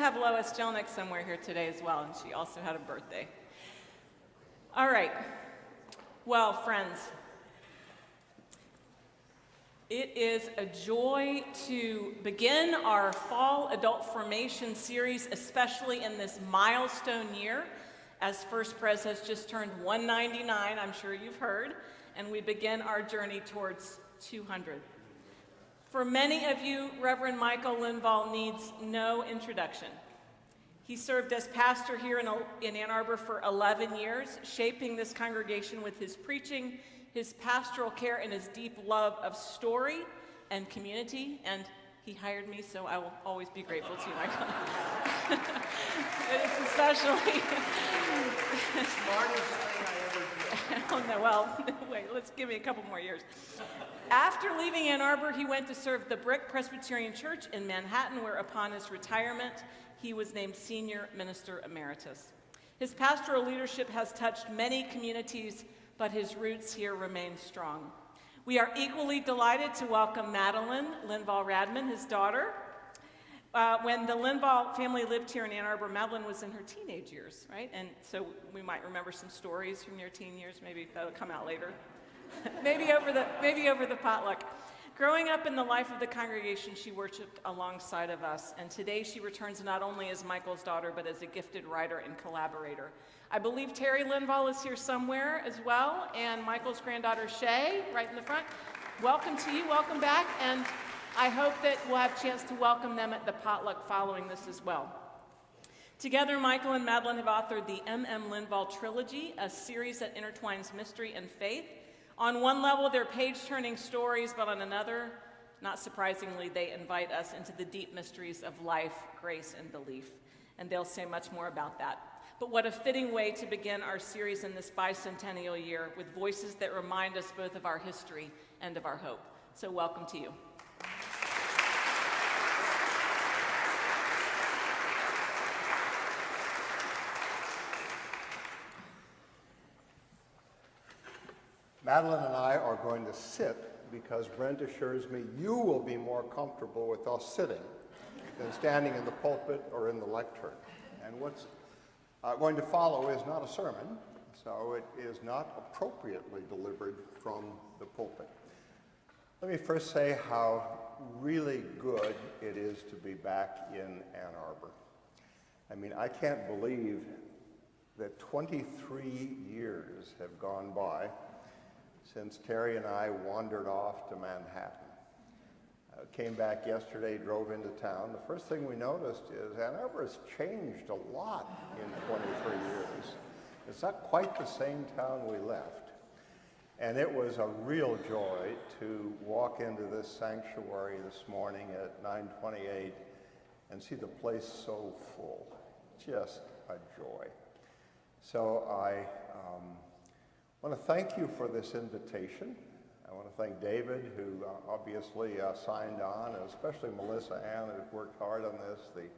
have Lois Jelnick somewhere here today as well, and she also had a birthday. All right. Well, friends, it is a joy to begin our fall adult formation series, especially in this milestone year, as First Pres has just turned 199, I'm sure you've heard, and we begin our journey towards 200. For many of you, Reverend Michael Lindvall needs no introduction. He served as pastor here in Ann Arbor for 11 years, shaping this congregation with his preaching, his pastoral care, and his deep love of story and community. And he hired me, so I will always be grateful to you, Michael. But it's especially... Smartest thing I ever did. Oh, no, well, wait, let's give me a couple more years. After leaving Ann Arbor, he went to serve the Brick Presbyterian Church in Manhattan, where upon his retirement, he was named Senior Minister Emeritus. His pastoral leadership has touched many communities, but his roots here remain strong. We are equally delighted to welcome Madeline Lindvall Radman, his daughter. When the Lindvall family lived here in Ann Arbor, Madeline was in her teenage years, right? And so we might remember some stories from your teen years. Maybe that'll come out later. maybe over the potluck. Growing up in the life of the congregation, she worshiped alongside of us, and today she returns not only as Michael's daughter, but as a gifted writer and collaborator. I believe Terry Lindvall is here somewhere as well, and Michael's granddaughter Shay, right in the front. Welcome to you, welcome back, and I hope that we'll have a chance to welcome them at the potluck following this as well. Together, Michael and Madeline have authored the M.M. Lindvall Trilogy, a series that intertwines mystery and faith. On one level, they're page-turning stories, but on another, not surprisingly, they invite us into the deep mysteries of life, grace, and belief. And they'll say much more about that. But what a fitting way to begin our series in this bicentennial year with voices that remind us both of our history and of our hope. So welcome to you. Madeline and I are going to sit because Brent assures me you will be more comfortable with us sitting than standing in the pulpit or in the lectern. And what's going to follow is not a sermon, so it is not appropriately delivered from the pulpit. Let me first say how really good it is to be back in Ann Arbor. I mean, I can't believe that 23 years have gone by since Terry and I wandered off to Manhattan. Came back yesterday, drove into town. The first thing we noticed is Ann Arbor has changed a lot in 23 years. It's not quite the same town we left. And it was a real joy to walk into this sanctuary this morning at 9:28 and see the place so full. Just a joy. So I want to thank you for this invitation. I want to thank David, who obviously signed on, and especially Melissa Ann, who's worked hard on this, the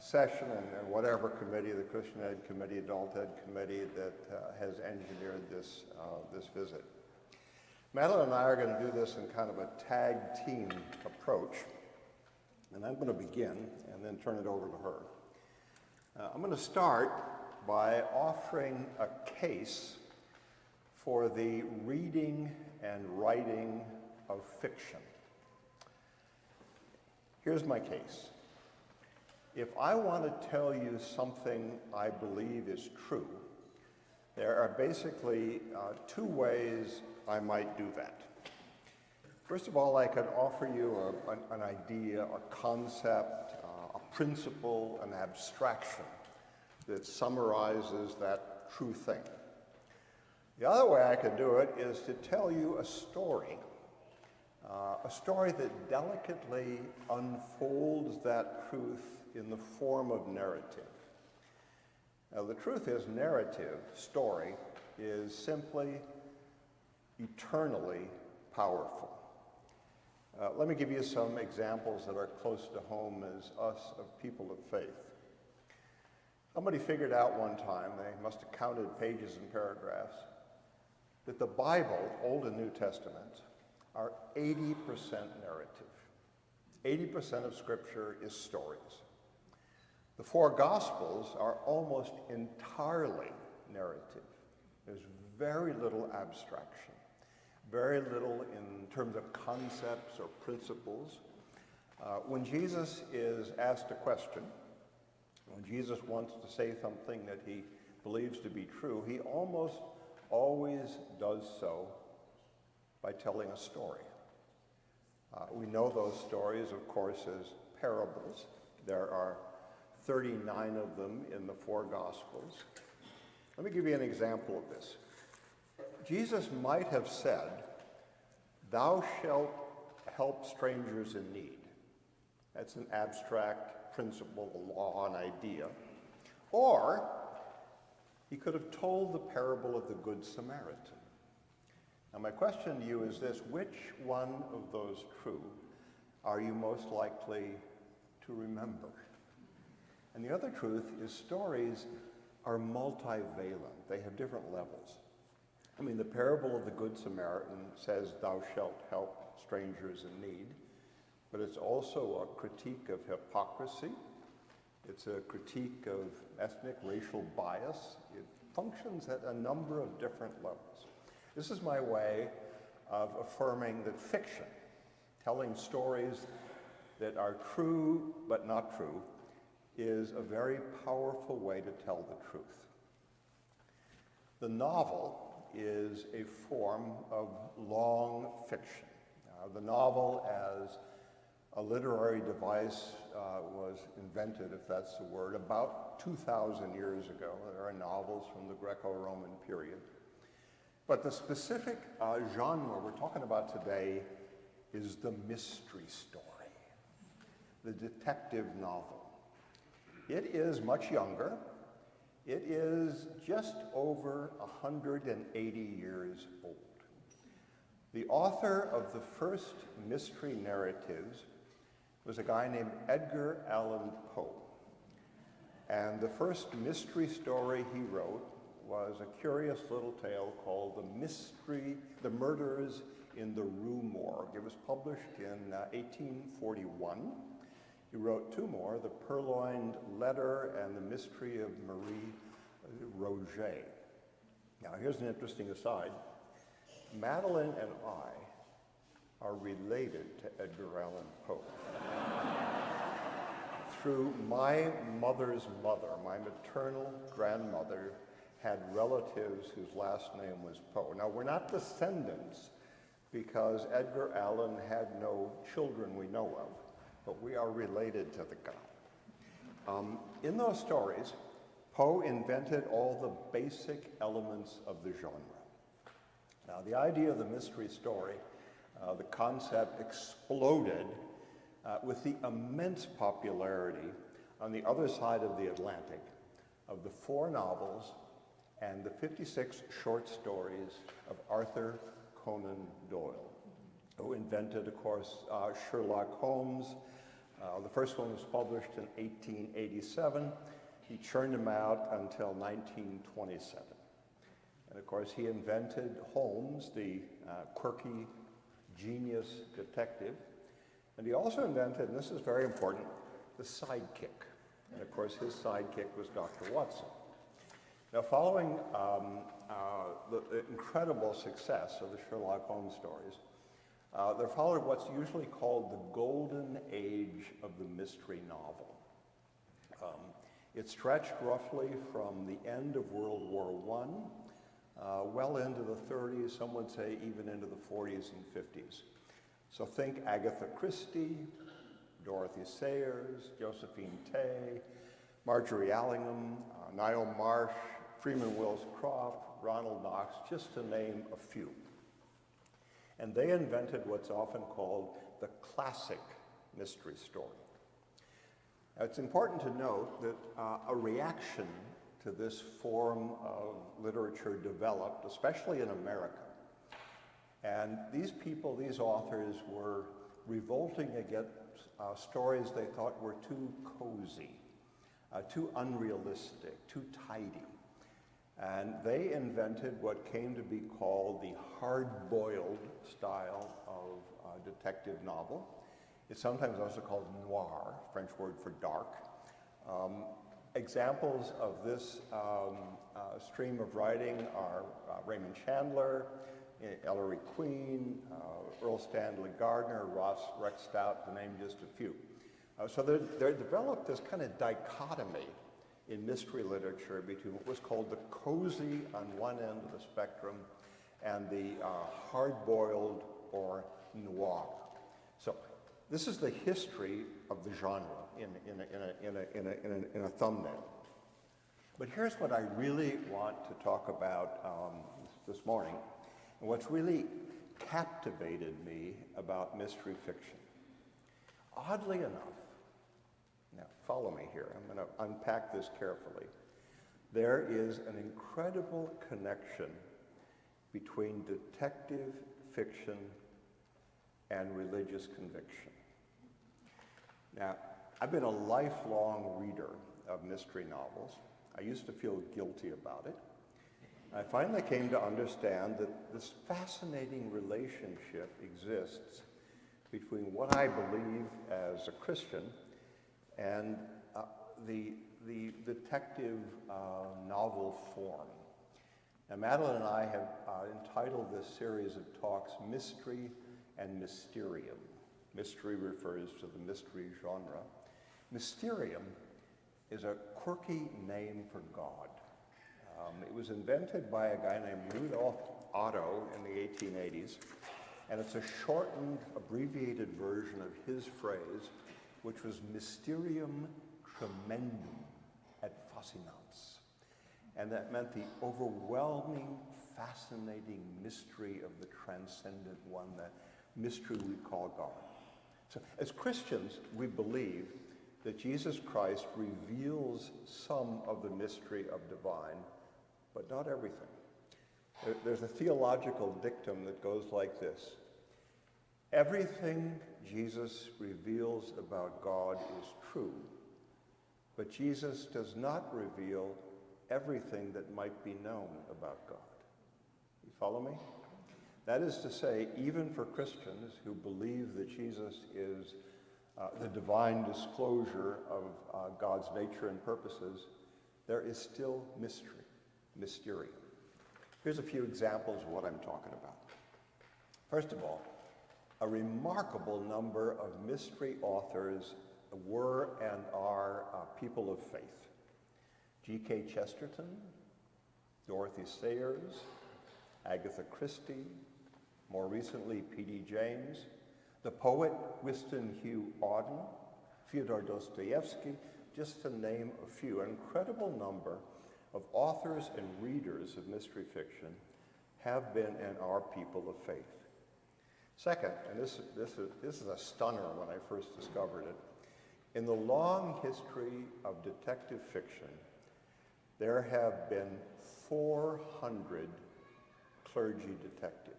session and whatever committee, the Christian Ed Committee, Adult Ed Committee, that has engineered this visit. Madeline and I are going to do this in kind of a tag team approach, and I'm going to begin and then turn it over to her. I'm going to start by offering a case for the reading and writing of fiction. Here's my case. If I want to tell you something I believe is true, there are basically two ways I might do that. First of all, I could offer you an idea, a concept, a principle, an abstraction that summarizes that true thing. The other way I could do it is to tell you a story that delicately unfolds that truth in the form of narrative. Now, the truth is, narrative, story, is simply eternally powerful. Let me give you some examples that are close to home as us of people of faith. Somebody figured out one time, they must have counted pages and paragraphs, that the Bible, Old and New Testament, are 80% narrative. 80% of Scripture is stories. The four Gospels are almost entirely narrative. There's very little abstraction, very little in terms of concepts or principles. When Jesus is asked a question, when Jesus wants to say something that he believes to be true, he almost always does so by telling a story. We know those stories, of course, as parables. There are 39 of them in the four Gospels. Let me give you an example of this. Jesus might have said, "Thou shalt help strangers in need." That's an abstract principle, a law, an idea. Or he could have told the parable of the Good Samaritan. Now my question to you is this: which one of those two are you most likely to remember? And the other truth is stories are multivalent. They have different levels. I mean, the parable of the Good Samaritan says, "Thou shalt help strangers in need," but it's also a critique of hypocrisy. It's a critique of ethnic, racial bias. It functions at a number of different levels. This is my way of affirming that fiction, telling stories that are true but not true, is a very powerful way to tell the truth. The novel is a form of long fiction. The novel as a literary device was invented, if that's the word, about 2,000 years ago. There are novels from the Greco-Roman period. But the specific genre we're talking about today is the mystery story, the detective novel. It is much younger. It is just over 180 years old. The author of the first mystery narratives was a guy named Edgar Allan Poe. And the first mystery story he wrote was a curious little tale called The Murders in the Rue Morgue. It was published in 1841. He wrote two more, The Purloined Letter and The Mystery of Marie Roget. Now here's an interesting aside. Madeline and I are related to Edgar Allan Poe. Through my mother's mother, my maternal grandmother had relatives whose last name was Poe. Now we're not descendants because Edgar Allan had no children we know of, but we are related to the guy. In those stories, Poe invented all the basic elements of the genre. Now, the idea of the mystery story, the concept exploded with the immense popularity on the other side of the Atlantic of the 4 novels and the 56 short stories of Arthur Conan Doyle, who invented, of course, Sherlock Holmes. The first one was published in 1887. He churned them out until 1927. And of course, he invented Holmes, the quirky genius detective. And he also invented, and this is very important, the sidekick. And of course, his sidekick was Dr. Watson. Now, following the incredible success of the Sherlock Holmes stories, there followed what's usually called the golden age of the mystery novel. It stretched roughly from the end of World War I, well into the 30s, some would say even into the 40s and 50s. So think Agatha Christie, Dorothy Sayers, Josephine Tay, Marjorie Allingham, Niall Marsh, Freeman Wills Croft, Ronald Knox, just to name a few. And they invented what's often called the classic mystery story. Now, it's important to note that a reaction to this form of literature developed, especially in America. And these people, these authors, were revolting against stories they thought were too cozy, too unrealistic, too tidy. And they invented what came to be called the hard-boiled style of detective novel. It's sometimes also called noir, French word for dark. Examples of this stream of writing are Raymond Chandler, Ellery Queen, Earl Stanley Gardner, Ross Rexstout, to name just a few. So there developed this kind of dichotomy in mystery literature between what was called the cozy on one end of the spectrum and the hard-boiled or noir. So this is the history of the genre in a thumbnail. But here's what I really want to talk about this morning, and what's really captivated me about mystery fiction. Oddly enough, now follow me here, I'm going to unpack this carefully. There is an incredible connection between detective fiction and religious conviction. Now, I've been a lifelong reader of mystery novels. I used to feel guilty about it. I finally came to understand that this fascinating relationship exists between what I believe as a Christian and the detective novel form. Now, Madeline and I have entitled this series of talks Mystery and Mysterium. Mystery refers to the mystery genre. Mysterium is a quirky name for God. It was invented by a guy named Rudolf Otto in the 1880s, and it's a shortened, abbreviated version of his phrase, which was Mysterium tremendum et fascinans. And that meant the overwhelming, fascinating mystery of the transcendent one, that mystery we call God. So as Christians, we believe that Jesus Christ reveals some of the mystery of divine, but not everything. There's a theological dictum that goes like this: everything Jesus reveals about God is true, but Jesus does not reveal everything that might be known about God. You follow me? That is to say, even for Christians who believe that Jesus is the divine disclosure of God's nature and purposes, there is still mystery, mysterium. Here's a few examples of what I'm talking about. First of all, a remarkable number of mystery authors were and are people of faith. G.K. Chesterton, Dorothy Sayers, Agatha Christie, more recently P.D. James, the poet Winston Hugh Auden, Fyodor Dostoevsky, just to name a few. An incredible number of authors and readers of mystery fiction have been and are people of faith. Second, and this is a stunner when I first discovered it, in the long history of detective fiction, there have been 400 clergy detectives.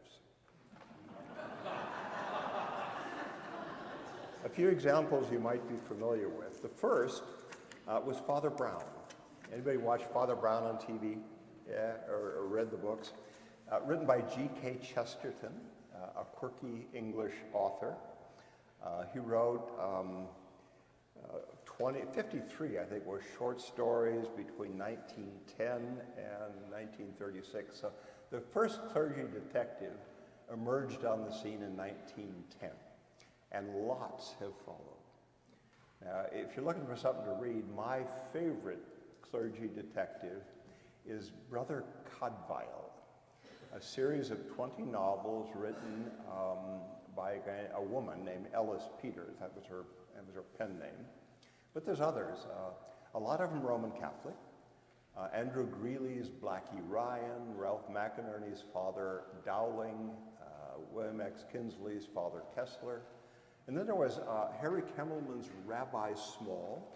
A few examples you might be familiar with. The first was Father Brown. Anybody watch Father Brown on TV? Yeah, or read the books? Written by G.K. Chesterton, a quirky English author. He wrote 53, I think, were short stories between 1910 and 1936. So the first clergy detective emerged on the scene in 1910, and lots have followed. Now, if you're looking for something to read, my favorite clergy detective is Brother Cadfael, a series of 20 novels written by a woman named Ellis Peters. That was her pen name. But there's others, a lot of them Roman Catholic. Andrew Greeley's Blackie Ryan, Ralph McInerney's Father Dowling, William X. Kinsley's Father Kessler. And then there was Harry Kemmelman's Rabbi Small.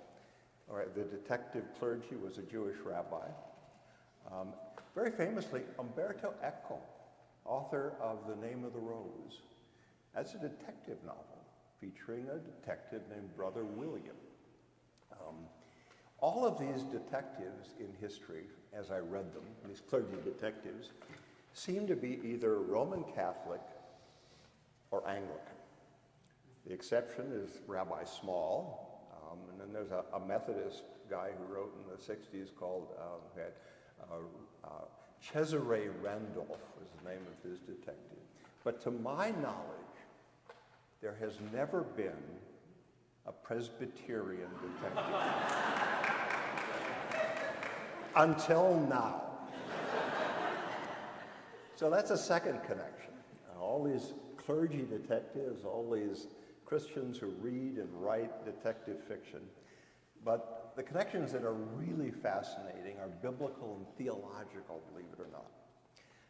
The detective clergy was a Jewish rabbi. Very famously, Umberto Eco, author of The Name of the Rose. That's a detective novel featuring a detective named Brother William. All of these detectives in history, as I read them, these clergy detectives, seem to be either Roman Catholic or Anglican. The exception is Rabbi Small, And then there's a Methodist guy who wrote in the 60s called, Cesare Randolph was the name of his detective. But to my knowledge, there has never been a Presbyterian detective. Until now. So that's a second connection. All these clergy detectives, all these Christians who read and write detective fiction. But the connections that are really fascinating are biblical and theological, believe it or not.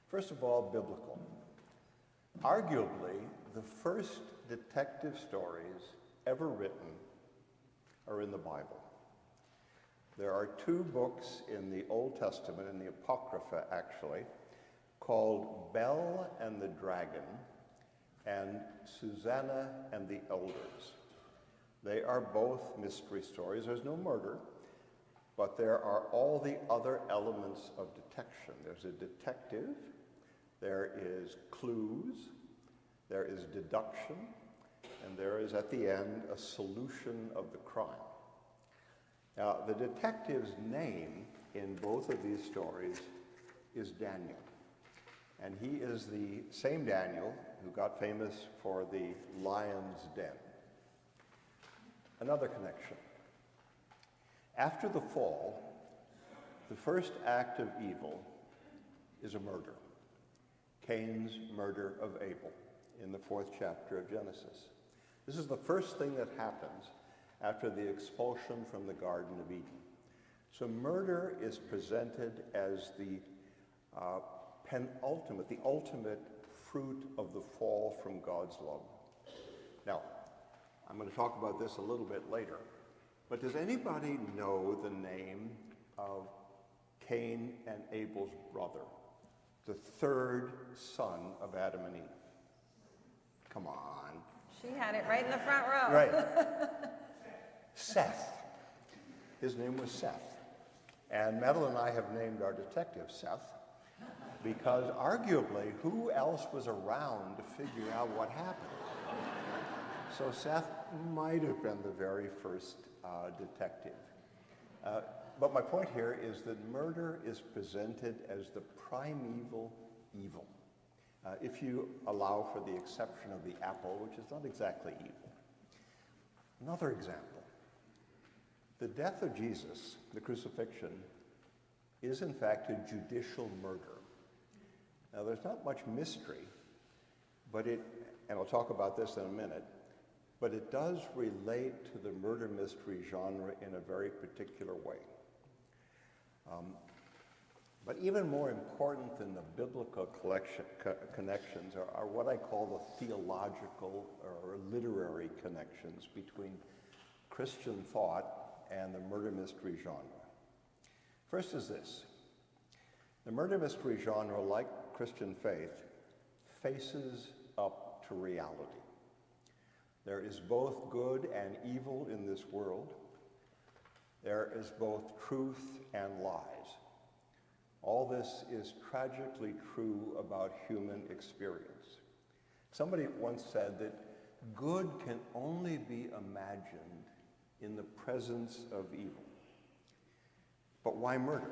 First of all, biblical. Arguably, the first detective stories ever written are in the Bible. There are two books in the Old Testament, in the Apocrypha actually, called Bel and the Dragon and Susanna and the Elders. They are both mystery stories. There's no murder, but there are all the other elements of detection. There's a detective, there is clues, there is deduction, and there is, at the end, a solution of the crime. Now, the detective's name in both of these stories is Daniel. And he is the same Daniel who got famous for the lion's den. Another connection. After the fall, the first act of evil is a murder. Cain's murder of Abel in the 4th chapter of Genesis. This is the first thing that happens after the expulsion from the Garden of Eden. So murder is presented as the the ultimate fruit of the fall from God's love. Now, I'm going to talk about this a little bit later, but does anybody know the name of Cain and Abel's brother, the third son of Adam and Eve? Come on. She had it right in the front row. Right. Seth. His name was Seth. And Madeline and I have named our detective Seth because arguably, who else was around to figure out what happened? So Seth might have been the very first detective. But my point here is that murder is presented as the primeval evil. If you allow for the exception of the apple, which is not exactly evil. Another example. The death of Jesus, the crucifixion, is in fact a judicial murder. Now there's not much mystery, but and I'll talk about this in a minute, but it does relate to the murder mystery genre in a very particular way. But even more important than the biblical connections are what I call the theological or literary connections between Christian thought and the murder mystery genre. First is this. The murder mystery genre, like Christian faith, faces up to reality. There is both good and evil in this world. There is both truth and lies. All this is tragically true about human experience. Somebody once said that good can only be imagined in the presence of evil. But why murder?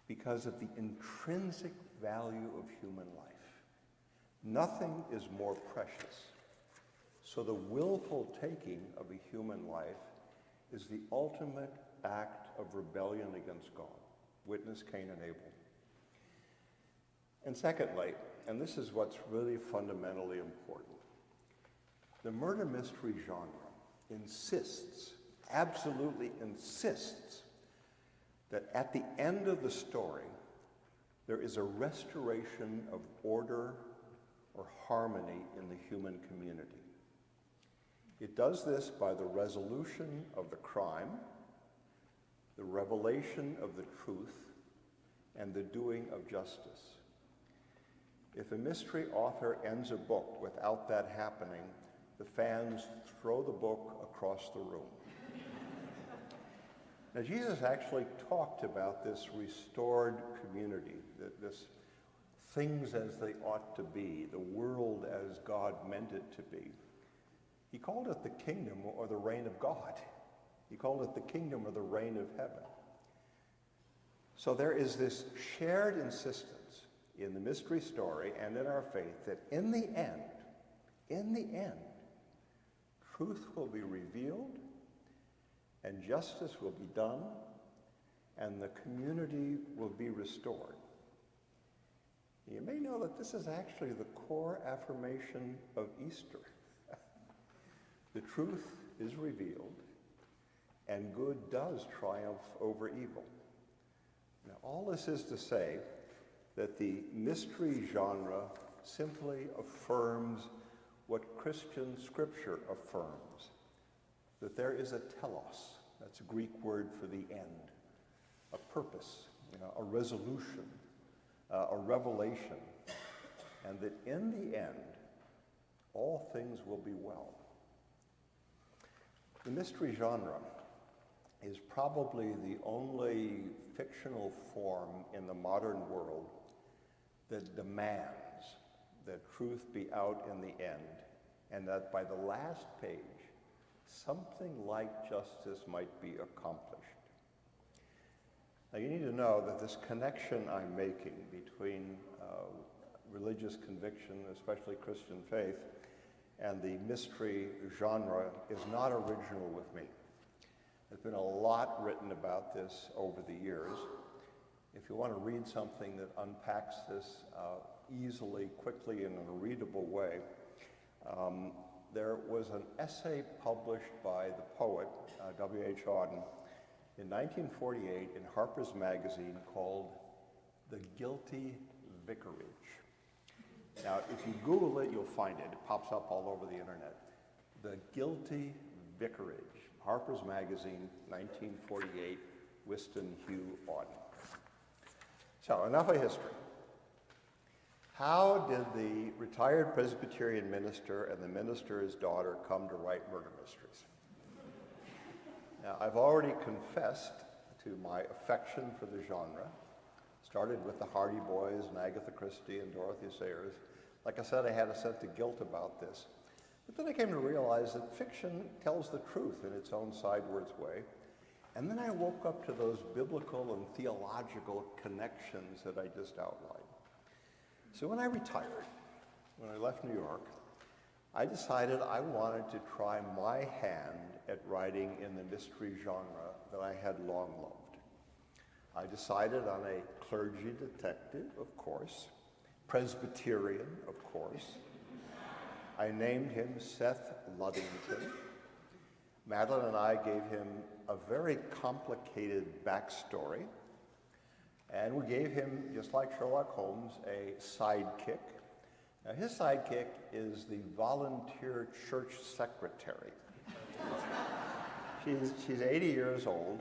Because of the intrinsic value of human life. Nothing is more precious. So the willful taking of a human life is the ultimate act of rebellion against God. Witness Cain and Abel. And secondly, and this is what's really fundamentally important, the murder mystery genre insists, absolutely insists, that at the end of the story, there is a restoration of order or harmony in the human community. It does this by the resolution of the crime, the revelation of the truth, and the doing of justice. If a mystery author ends a book without that happening, the fans throw the book across the room. Now, Jesus actually talked about this restored community, this things as they ought to be, the world as God meant it to be. He called it the kingdom or the reign of God. He called it the kingdom or the reign of heaven. So there is this shared insistence in the mystery story and in our faith that in the end, truth will be revealed and justice will be done and the community will be restored. You may know that this is actually the core affirmation of Easter. The truth is revealed and good does triumph over evil. Now, all this is to say that the mystery genre simply affirms what Christian scripture affirms, that there is a telos, that's a Greek word for the end, a purpose, a resolution, a revelation, and that in the end, all things will be well. The mystery genre is probably the only fictional form in the modern world that demands that truth be out in the end, and that by the last page, something like justice might be accomplished. Now you need to know that this connection I'm making between religious conviction, especially Christian faith, and the mystery genre is not original with me. There's been a lot written about this over the years. If you want to read something that unpacks this easily, quickly, in a readable way, there was an essay published by the poet, W.H. Auden, in 1948 in Harper's Magazine called The Guilty Vicarage. Now, if you Google it, you'll find it. It pops up all over the internet. The Guilty Vicarage, Harper's Magazine, 1948, Whiston Hugh Auden. So, enough of history. How did the retired Presbyterian minister and the minister's daughter come to write murder mysteries? Now, I've already confessed to my affection for the genre. Started with the Hardy Boys and Agatha Christie and Dorothy Sayers. Like I said, I had a sense of guilt about this. But then I came to realize that fiction tells the truth in its own sideways way. And then I woke up to those biblical and theological connections that I just outlined. So when I retired, when I left New York, I decided I wanted to try my hand at writing in the mystery genre that I had long loved. I decided on a clergy detective, of course, Presbyterian, of course. I named him Seth Luddington. Madeline and I gave him a very complicated backstory, and we gave him, just like Sherlock Holmes, a sidekick. Now, his sidekick is the volunteer church secretary. She's 80 years old.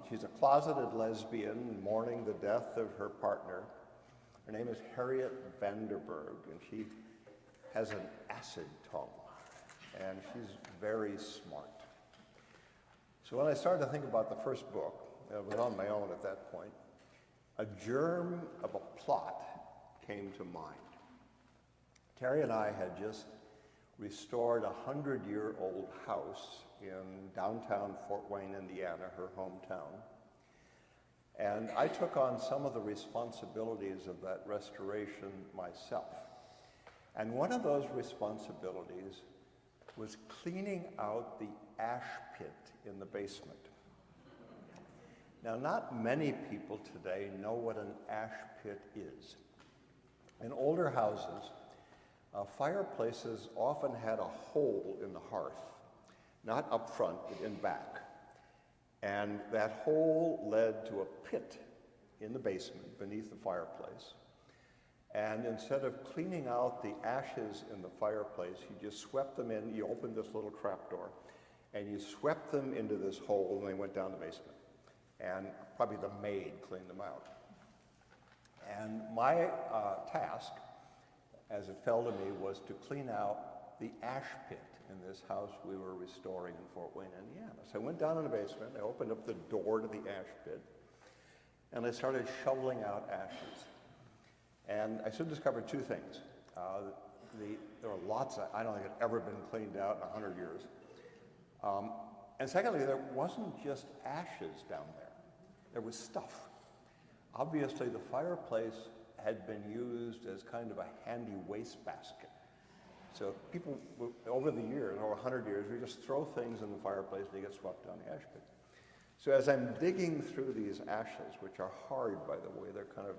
She's a closeted lesbian mourning the death of her partner. Her name is Harriet Vanderberg, and she has an acid tongue, and she's very smart. So when I started to think about the first book, I was on my own at that point, a germ of a plot came to mind. Terry and I had just restored a 100-year-old house in downtown Fort Wayne, Indiana, her hometown. And I took on some of the responsibilities of that restoration myself. And one of those responsibilities was cleaning out the ash pit in the basement. Now, not many people today know what an ash pit is. In older houses, fireplaces often had a hole in the hearth, not up front, but in back. And that hole led to a pit in the basement beneath the fireplace. And instead of cleaning out the ashes in the fireplace, you just swept them in. You opened this little trapdoor, and you swept them into this hole, and they went down the basement. And probably the maid cleaned them out. And my task, as it fell to me, was to clean out the ash pit in this house we were restoring in Fort Wayne, Indiana. So I went down in the basement, I opened up the door to the ash pit, and I started shoveling out ashes. And I soon discovered two things. there were lots of, I don't think it had ever been cleaned out in 100 years. And secondly, there wasn't just ashes down there. There was stuff. Obviously, the fireplace had been used as kind of a handy wastebasket. So people, over the years, over 100 years, we just throw things in the fireplace and they get swept down the ash pit. So as I'm digging through these ashes, which are hard, by the way, they're kind of,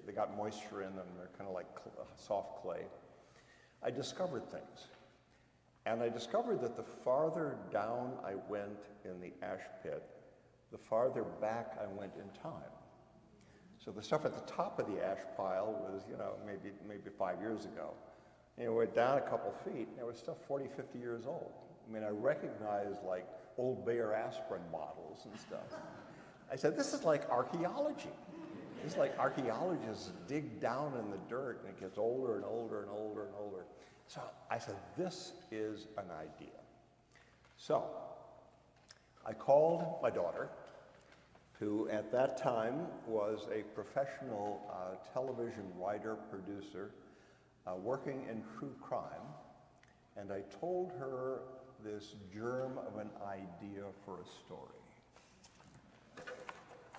they got moisture in them, they're kind of like soft clay, I discovered things. And I discovered that the farther down I went in the ash pit, the farther back I went in time. So the stuff at the top of the ash pile was, maybe 5 years ago. And we went down a couple feet, and there was stuff 40, 50 years old. I mean, I recognized like old Bayer aspirin bottles and stuff. I said, this is like archaeology. This is like archaeologists dig down in the dirt, and it gets older and older and older and older. So I said, this is an idea. So I called my daughter, who at that time was a professional television writer, producer, working in true crime, and I told her this germ of an idea for a story.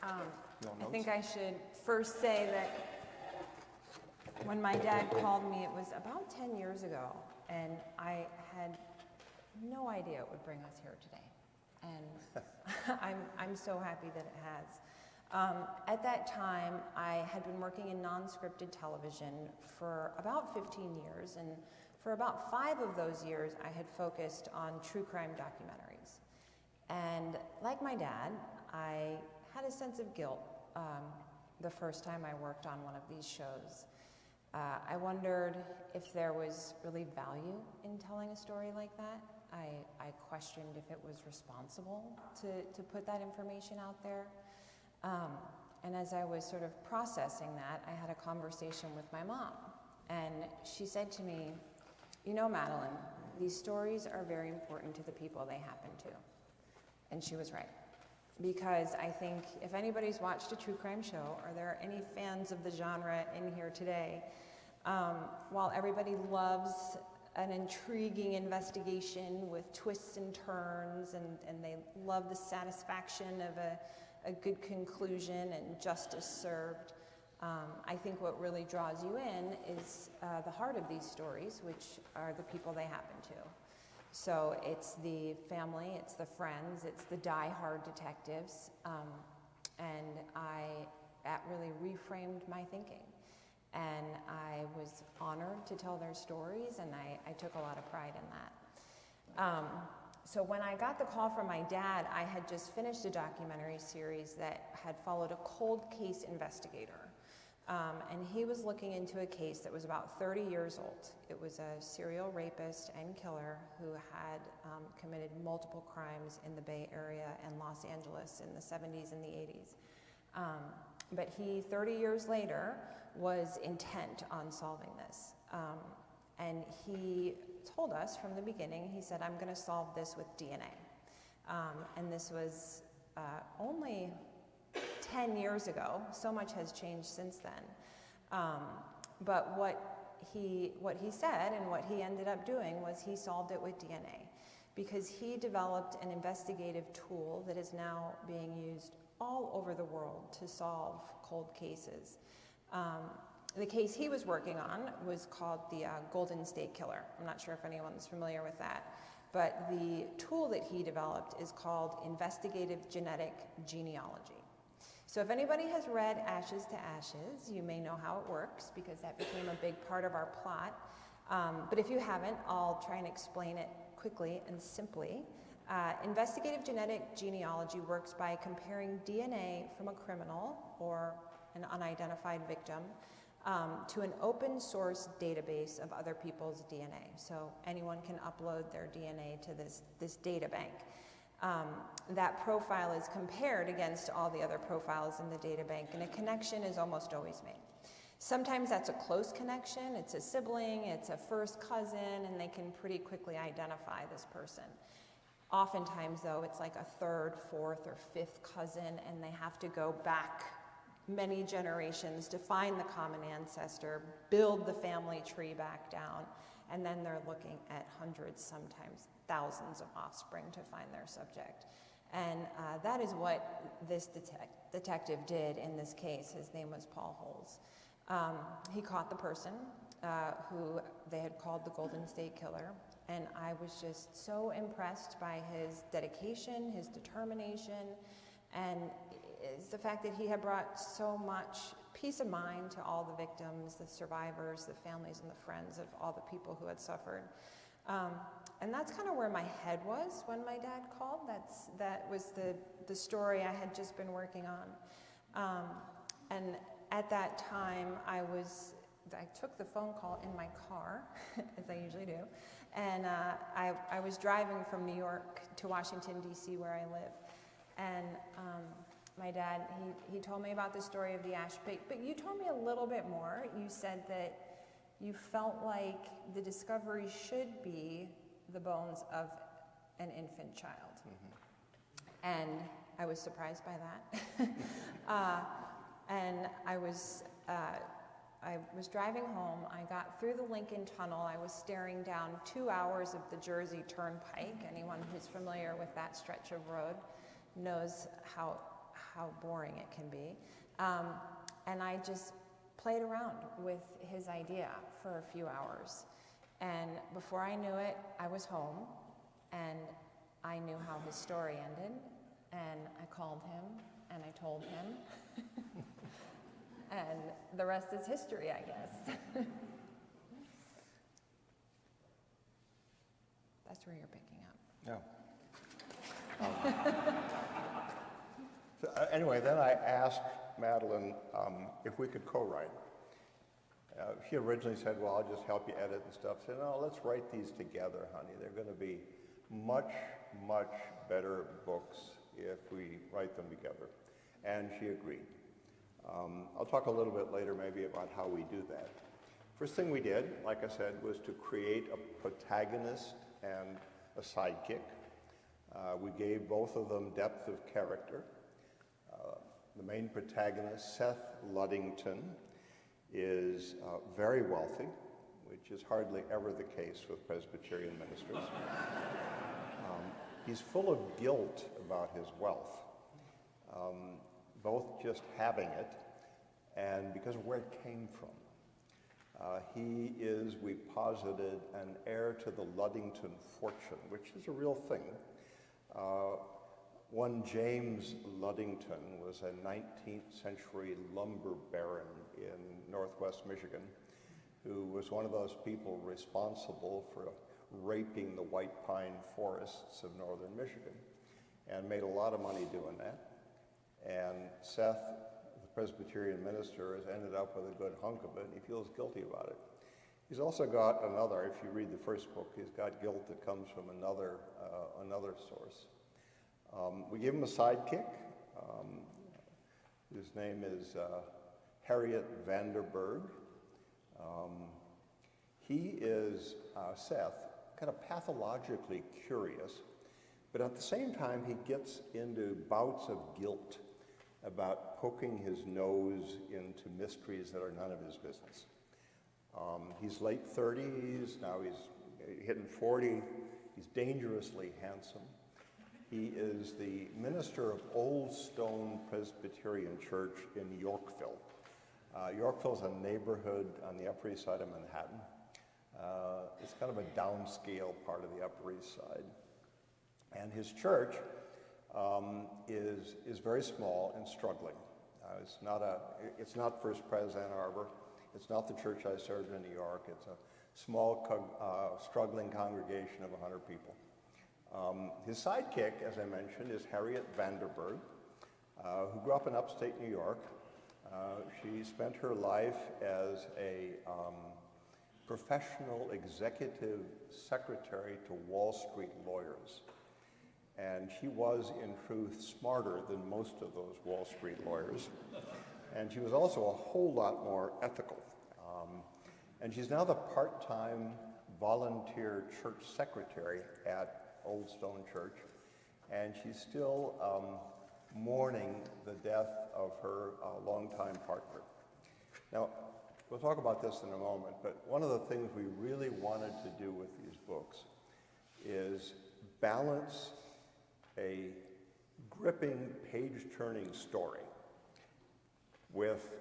I think I should first say that when my dad called me, it was about 10 years ago, and I had no idea it would bring us here today. And I'm so happy that it has. At that time, I had been working in non-scripted television for about 15 years, and for about 5 of those years, I had focused on true crime documentaries. And like my dad, I had a sense of guilt the first time I worked on one of these shows. I wondered if there was really value in telling a story like that. I questioned if it was responsible to put that information out there. And as I was sort of processing that, I had a conversation with my mom. And she said to me, Madeline, these stories are very important to the people they happen to. And she was right. Because I think if anybody's watched a true crime show, or there are any fans of the genre in here today, while everybody loves an intriguing investigation with twists and turns, and they love the satisfaction of a good conclusion and justice served, I think what really draws you in is the heart of these stories, which are the people they happen to. So it's the family, it's the friends, it's the die-hard detectives, and that really reframed my thinking. And I was honored to tell their stories, and I took a lot of pride in that. So when I got the call from my dad, I had just finished a documentary series that had followed a cold case investigator. And he was looking into a case that was about 30 years old. It was a serial rapist and killer who had committed multiple crimes in the Bay Area and Los Angeles in the 70s and the 80s. But he, 30 years later, was intent on solving this. And he told us from the beginning, he said, I'm going to solve this with DNA. And this was only 10 years ago. So much has changed since then. But what he said and what he ended up doing was he solved it with DNA, because he developed an investigative tool that is now being used all over the world to solve cold cases. The case he was working on was called the Golden State Killer. I'm not sure if anyone's familiar with that. But the tool that he developed is called investigative genetic genealogy. So if anybody has read Ashes to Ashes, you may know how it works, because that became a big part of our plot. But if you haven't, I'll try and explain it quickly and simply. Investigative genetic genealogy works by comparing DNA from a criminal or an unidentified victim to an open source database of other people's DNA. So anyone can upload their DNA to this data bank. That profile is compared against all the other profiles in the data bank, and a connection is almost always made. Sometimes that's a close connection, it's a sibling, it's a first cousin, and they can pretty quickly identify this person. Oftentimes, though, it's like a third, fourth, or fifth cousin, and they have to go back many generations to find the common ancestor, build the family tree back down, and then they're looking at hundreds, sometimes thousands of offspring to find their subject. And that is what this detective did in this case. His name was Paul Holes. He caught the person who they had called the Golden State Killer, and I was just so impressed by his dedication, his determination, and it's the fact that he had brought so much peace of mind to all the victims, the survivors, the families, and the friends of all the people who had suffered. And that's kind of where my head was when my dad called. That was the story I had just been working on. And at that time, I took the phone call in my car, as I usually do, and I was driving from New York to Washington, D.C., where I live. And my dad, he told me about the story of the ash pit, but you told me a little bit more. You said that you felt like the discovery should be the bones of an infant child. Mm-hmm. And I was surprised by that. And I was driving home. I got through the Lincoln Tunnel. I was staring down 2 hours of the Jersey Turnpike. Anyone who's familiar with that stretch of road knows how boring it can be. And I just played around with his idea for a few hours. And before I knew it, I was home, and I knew how his story ended. And I called him, and I told him. And the rest is history, I guess. That's where you're picking up. Yeah. So, anyway, then I asked Madeline if we could co-write. She originally said, well, I'll just help you edit and stuff. I said, no, let's write these together, honey. They're going to be much, much better books if we write them together. And she agreed. I'll talk a little bit later maybe about how we do that. First thing we did, like I said, was to create a protagonist and a sidekick. We gave both of them depth of character. The main protagonist, Seth Luddington, is very wealthy, which is hardly ever the case with Presbyterian ministers. He's full of guilt about his wealth, both just having it and because of where it came from. He is, we posited, an heir to the Luddington fortune, which is a real thing. One James Luddington was a 19th century lumber baron in northwest Michigan who was one of those people responsible for raping the white pine forests of northern Michigan and made a lot of money doing that. And Seth, the Presbyterian minister, has ended up with a good hunk of it, and he feels guilty about it. He's also got another, if you read the first book, he's got guilt that comes from another source. We gave him a sidekick, whose name is Harriet Vanderburg. He is, Seth, kind of pathologically curious, but at the same time he gets into bouts of guilt about poking his nose into mysteries that are none of his business. He's late 30s, now he's hitting 40, he's dangerously handsome. He is the minister of Old Stone Presbyterian Church in Yorkville. Yorkville is a neighborhood on the Upper East Side of Manhattan. It's kind of a downscale part of the Upper East Side. And his church is very small and struggling. It's not First Pres Ann Arbor. It's not the church I served in New York. It's a small, struggling congregation of 100 people. His sidekick, as I mentioned, is Harriet Vanderburg, who grew up in upstate New York. She spent her life as a professional executive secretary to Wall Street lawyers. And she was, in truth, smarter than most of those Wall Street lawyers. And she was also a whole lot more ethical. And she's now the part-time volunteer church secretary at Old Stone Church. And she's still mourning the death of her longtime partner. Now, we'll talk about this in a moment, but one of the things we really wanted to do with these books is balance a gripping, page-turning story with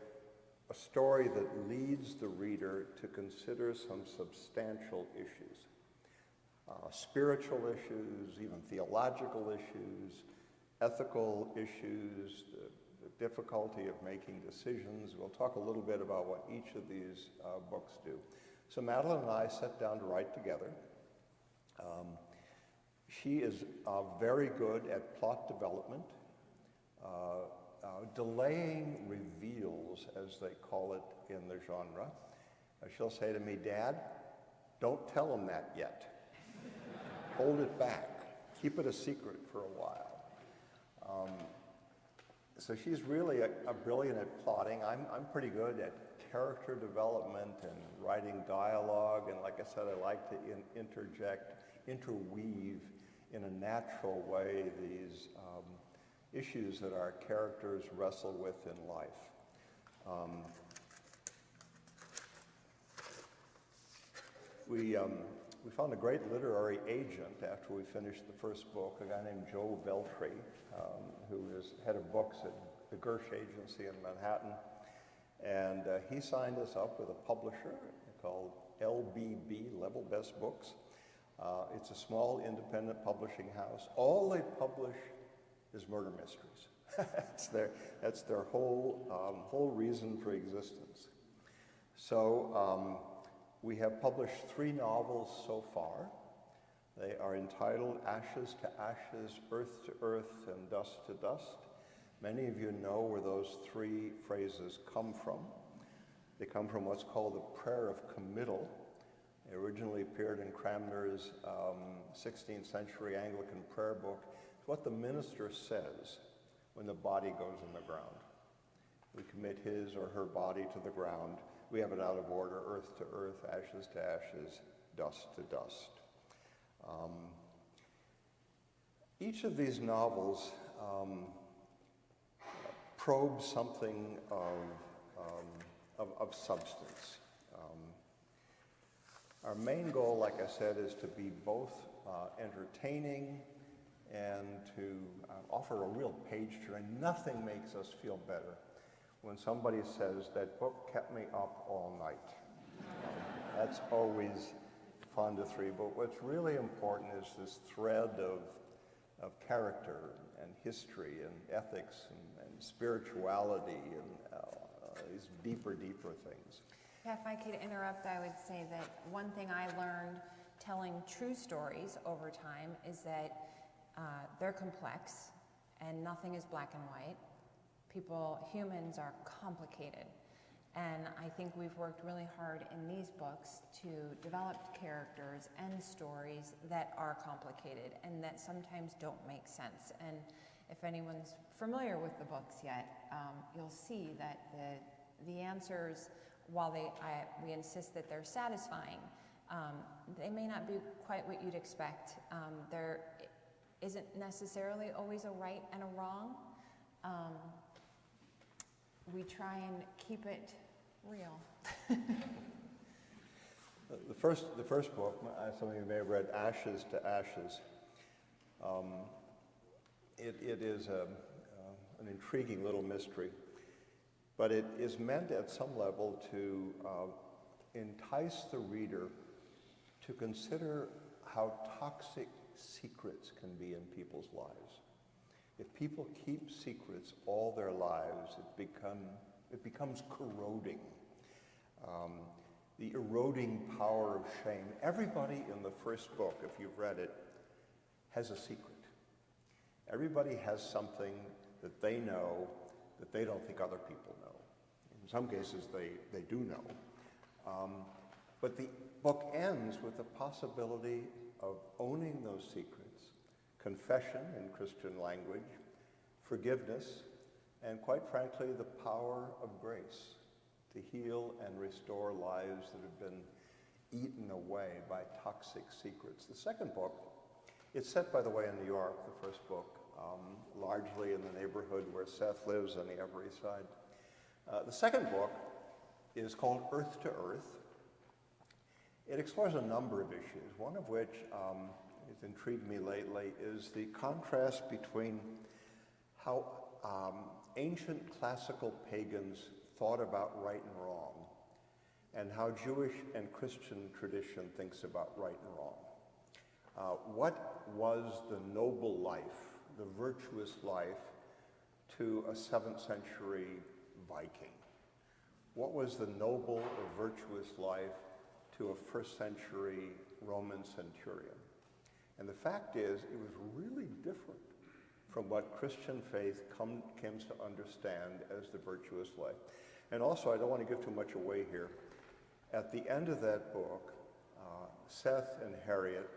a story that leads the reader to consider some substantial issues. Spiritual issues, even theological issues, ethical issues, the difficulty of making decisions. We'll talk a little bit about what each of these books do. So Madeline and I sat down to write together. She is very good at plot development, delaying reveals, as they call it in the genre. She'll say to me, "Dad, don't tell them that yet. Hold it back. Keep it a secret for a while." So she's really a brilliant at plotting. I'm pretty good at character development and writing dialogue, and like I said, I like to interweave in a natural way these issues that our characters wrestle with in life. We found a great literary agent after we finished the first book, a guy named Joe Veltri, who is head of books at the Gersh Agency in Manhattan. And he signed us up with a publisher called LBB, Level Best Books. It's a small independent publishing house. All they publish is murder mysteries. that's their whole reason for existence. So we have published 3 novels so far. They are entitled Ashes to Ashes, Earth to Earth, and Dust to Dust. Many of you know where those 3 phrases come from. They come from what's called the Prayer of Committal. It originally appeared in Cranmer's 16th century Anglican prayer book. It's what the minister says when the body goes in the ground. We commit his or her body to the ground. We have it out of order, earth to earth, ashes to ashes, dust to dust. Each of these novels probes something of substance. Our main goal, like I said, is to be both entertaining and to offer a real page turn. Nothing makes us feel better when somebody says, "That book kept me up all night." That's always fun to read. But what's really important is this thread of character and history and ethics and spirituality and these deeper things. Yeah, if I could interrupt, I would say that one thing I learned telling true stories over time is that they're complex and nothing is black and white. Humans are complicated. And I think we've worked really hard in these books to develop characters and stories that are complicated and that sometimes don't make sense. And if anyone's familiar with the books yet, you'll see that the answers, while we insist that they're satisfying, they may not be quite what you'd expect. There isn't necessarily always a right and a wrong. We try and keep it real. The first book, some of you may have read, Ashes to Ashes. It is an intriguing little mystery, but it is meant at some level to entice the reader to consider how toxic secrets can be in people's lives. If people keep secrets all their lives, it becomes corroding. The eroding power of shame. Everybody in the first book, if you've read it, has a secret. Everybody has something that they know that they don't think other people know. In some cases, they do know. But the book ends with the possibility of owning those secrets, confession in Christian language, forgiveness, and quite frankly, the power of grace to heal and restore lives that have been eaten away by toxic secrets. The second book, it's set, by the way, in New York, the first book. largely in the neighborhood where Seth lives on the Upper East Side. The second book is called Earth to Earth. It explores a number of issues, one of which has intrigued me lately is the contrast between how ancient classical pagans thought about right and wrong and how Jewish and Christian tradition thinks about right and wrong. What was the noble life, the virtuous life to a 7th century Viking? What was the noble or virtuous life to a 1st century Roman centurion? And the fact is, it was really different from what Christian faith comes to understand as the virtuous life. And also, I don't want to give too much away here. At the end of that book, Seth and Harriet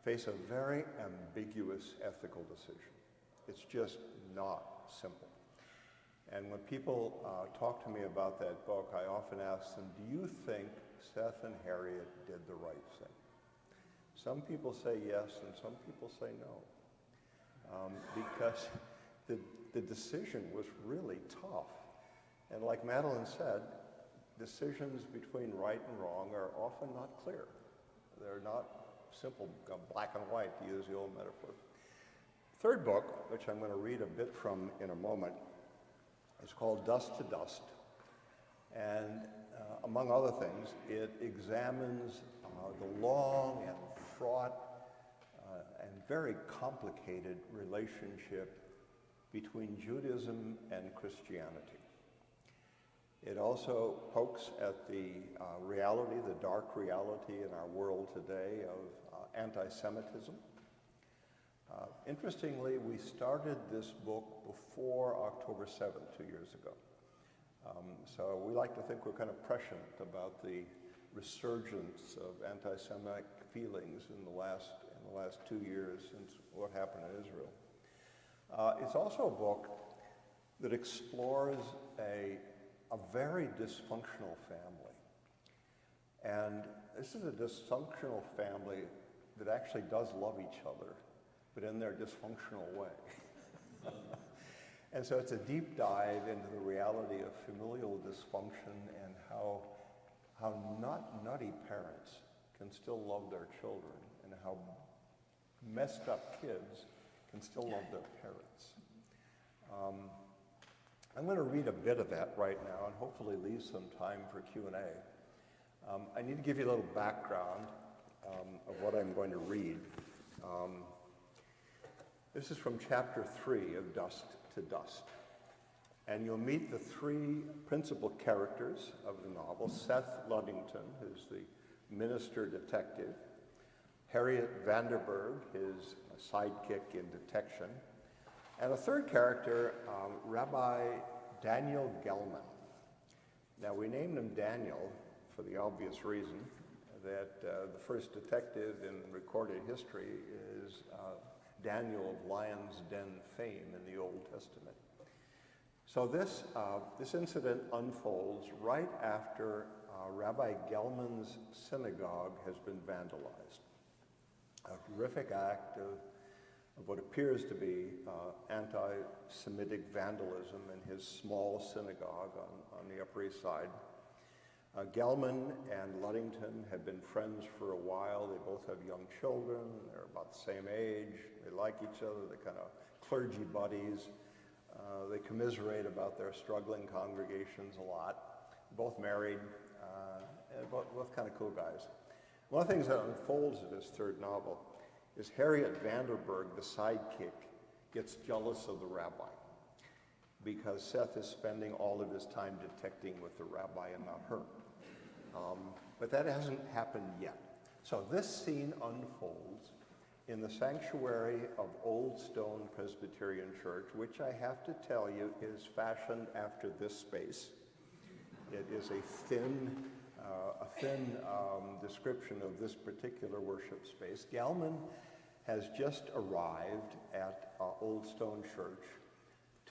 face a very ambiguous ethical decision. It's just not simple. And when people talk to me about that book, I often ask them, do you think Seth and Harriet did the right thing? Some people say yes, and some people say no. Because the decision was really tough. And like Madeline said, decisions between right and wrong are often not clear. They're not simple, black and white, to use the old metaphor. Third book, which I'm going to read a bit from in a moment, is called Dust to Dust. And among other things, it examines the long and fraught and very complicated relationship between Judaism and Christianity. It also pokes at the reality, the dark reality in our world today of anti-Semitism. Interestingly, we started this book before October 7th, 2 years ago. So we like to think we're kind of prescient about the resurgence of anti-Semitic feelings in the last 2 years since what happened in Israel. It's also a book that explores a very dysfunctional family. And this is a dysfunctional family that actually does love each other, but in their dysfunctional way. And so it's a deep dive into the reality of familial dysfunction and how nutty parents can still love their children and how messed up kids can still love their parents. I'm going to read a bit of that right now and hopefully leave some time for Q&A. I need to give you a little background of what I'm going to read. This is from chapter 3 of Dust to Dust. And you'll meet the 3 principal characters of the novel: Seth Ludington, who's the minister detective; Harriet Vanderburg, his sidekick in detection; and a third character, Rabbi Daniel Gelman. Now, we named him Daniel for the obvious reason that the first detective in recorded history is Daniel of Lion's Den fame in the Old Testament. So this incident unfolds right after Rabbi Gelman's synagogue has been vandalized. A horrific act of what appears to be anti-Semitic vandalism in his small synagogue on the Upper East Side. Gelman and Ludington have been friends for a while. They both have young children. They're about the same age. They like each other. They're kind of clergy buddies. They commiserate about their struggling congregations a lot. Both married, and both kind of cool guys. One of the things that unfolds in his third novel is Harriet Vanderburg, the sidekick, gets jealous of the rabbi because Seth is spending all of his time detecting with the rabbi and not her. But that hasn't happened yet. So this scene unfolds in the sanctuary of Old Stone Presbyterian Church, which I have to tell you is fashioned after this space. It is a thin description of this particular worship space. Gelman has just arrived at Old Stone Church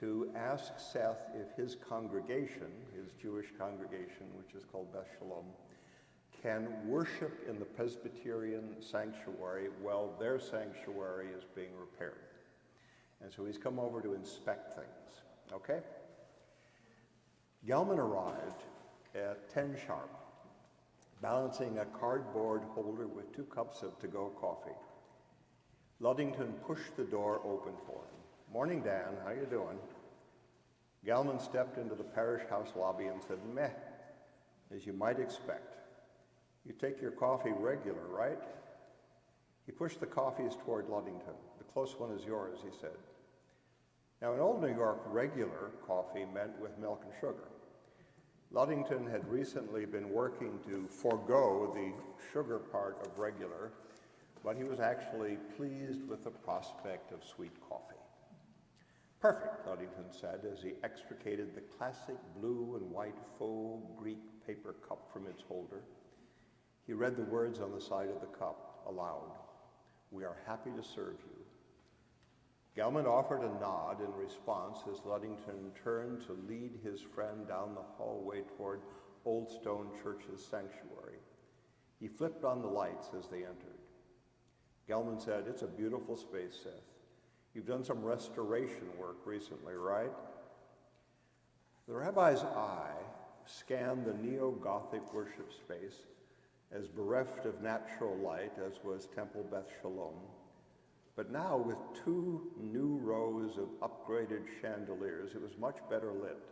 to ask Seth if his congregation, his Jewish congregation, which is called Beth Shalom, can worship in the Presbyterian sanctuary while their sanctuary is being repaired. And so he's come over to inspect things, okay? Gelman arrived at 10 sharp, balancing a cardboard holder with 2 cups of to-go coffee. Luddington pushed the door open for him. "Morning, Dan, how you doing?" Gelman stepped into the parish house lobby and said, "Meh, as you might expect. You take your coffee regular, right?" He pushed the coffees toward Luddington. "The close one is yours," he said. Now, in old New York, regular coffee meant with milk and sugar. Luddington had recently been working to forego the sugar part of regular, but he was actually pleased with the prospect of sweet coffee. "Perfect," Luddington said as he extricated the classic blue and white faux Greek paper cup from its holder. He read the words on the side of the cup aloud. "We are happy to serve you." Gelman offered a nod in response as Luddington turned to lead his friend down the hallway toward Old Stone Church's sanctuary. He flipped on the lights as they entered. Gelman said, "It's a beautiful space, Seth. You've done some restoration work recently, right?" The rabbi's eye scanned the neo-Gothic worship space, as bereft of natural light as was Temple Beth Shalom, but now with 2 new rows of upgraded chandeliers, it was much better lit.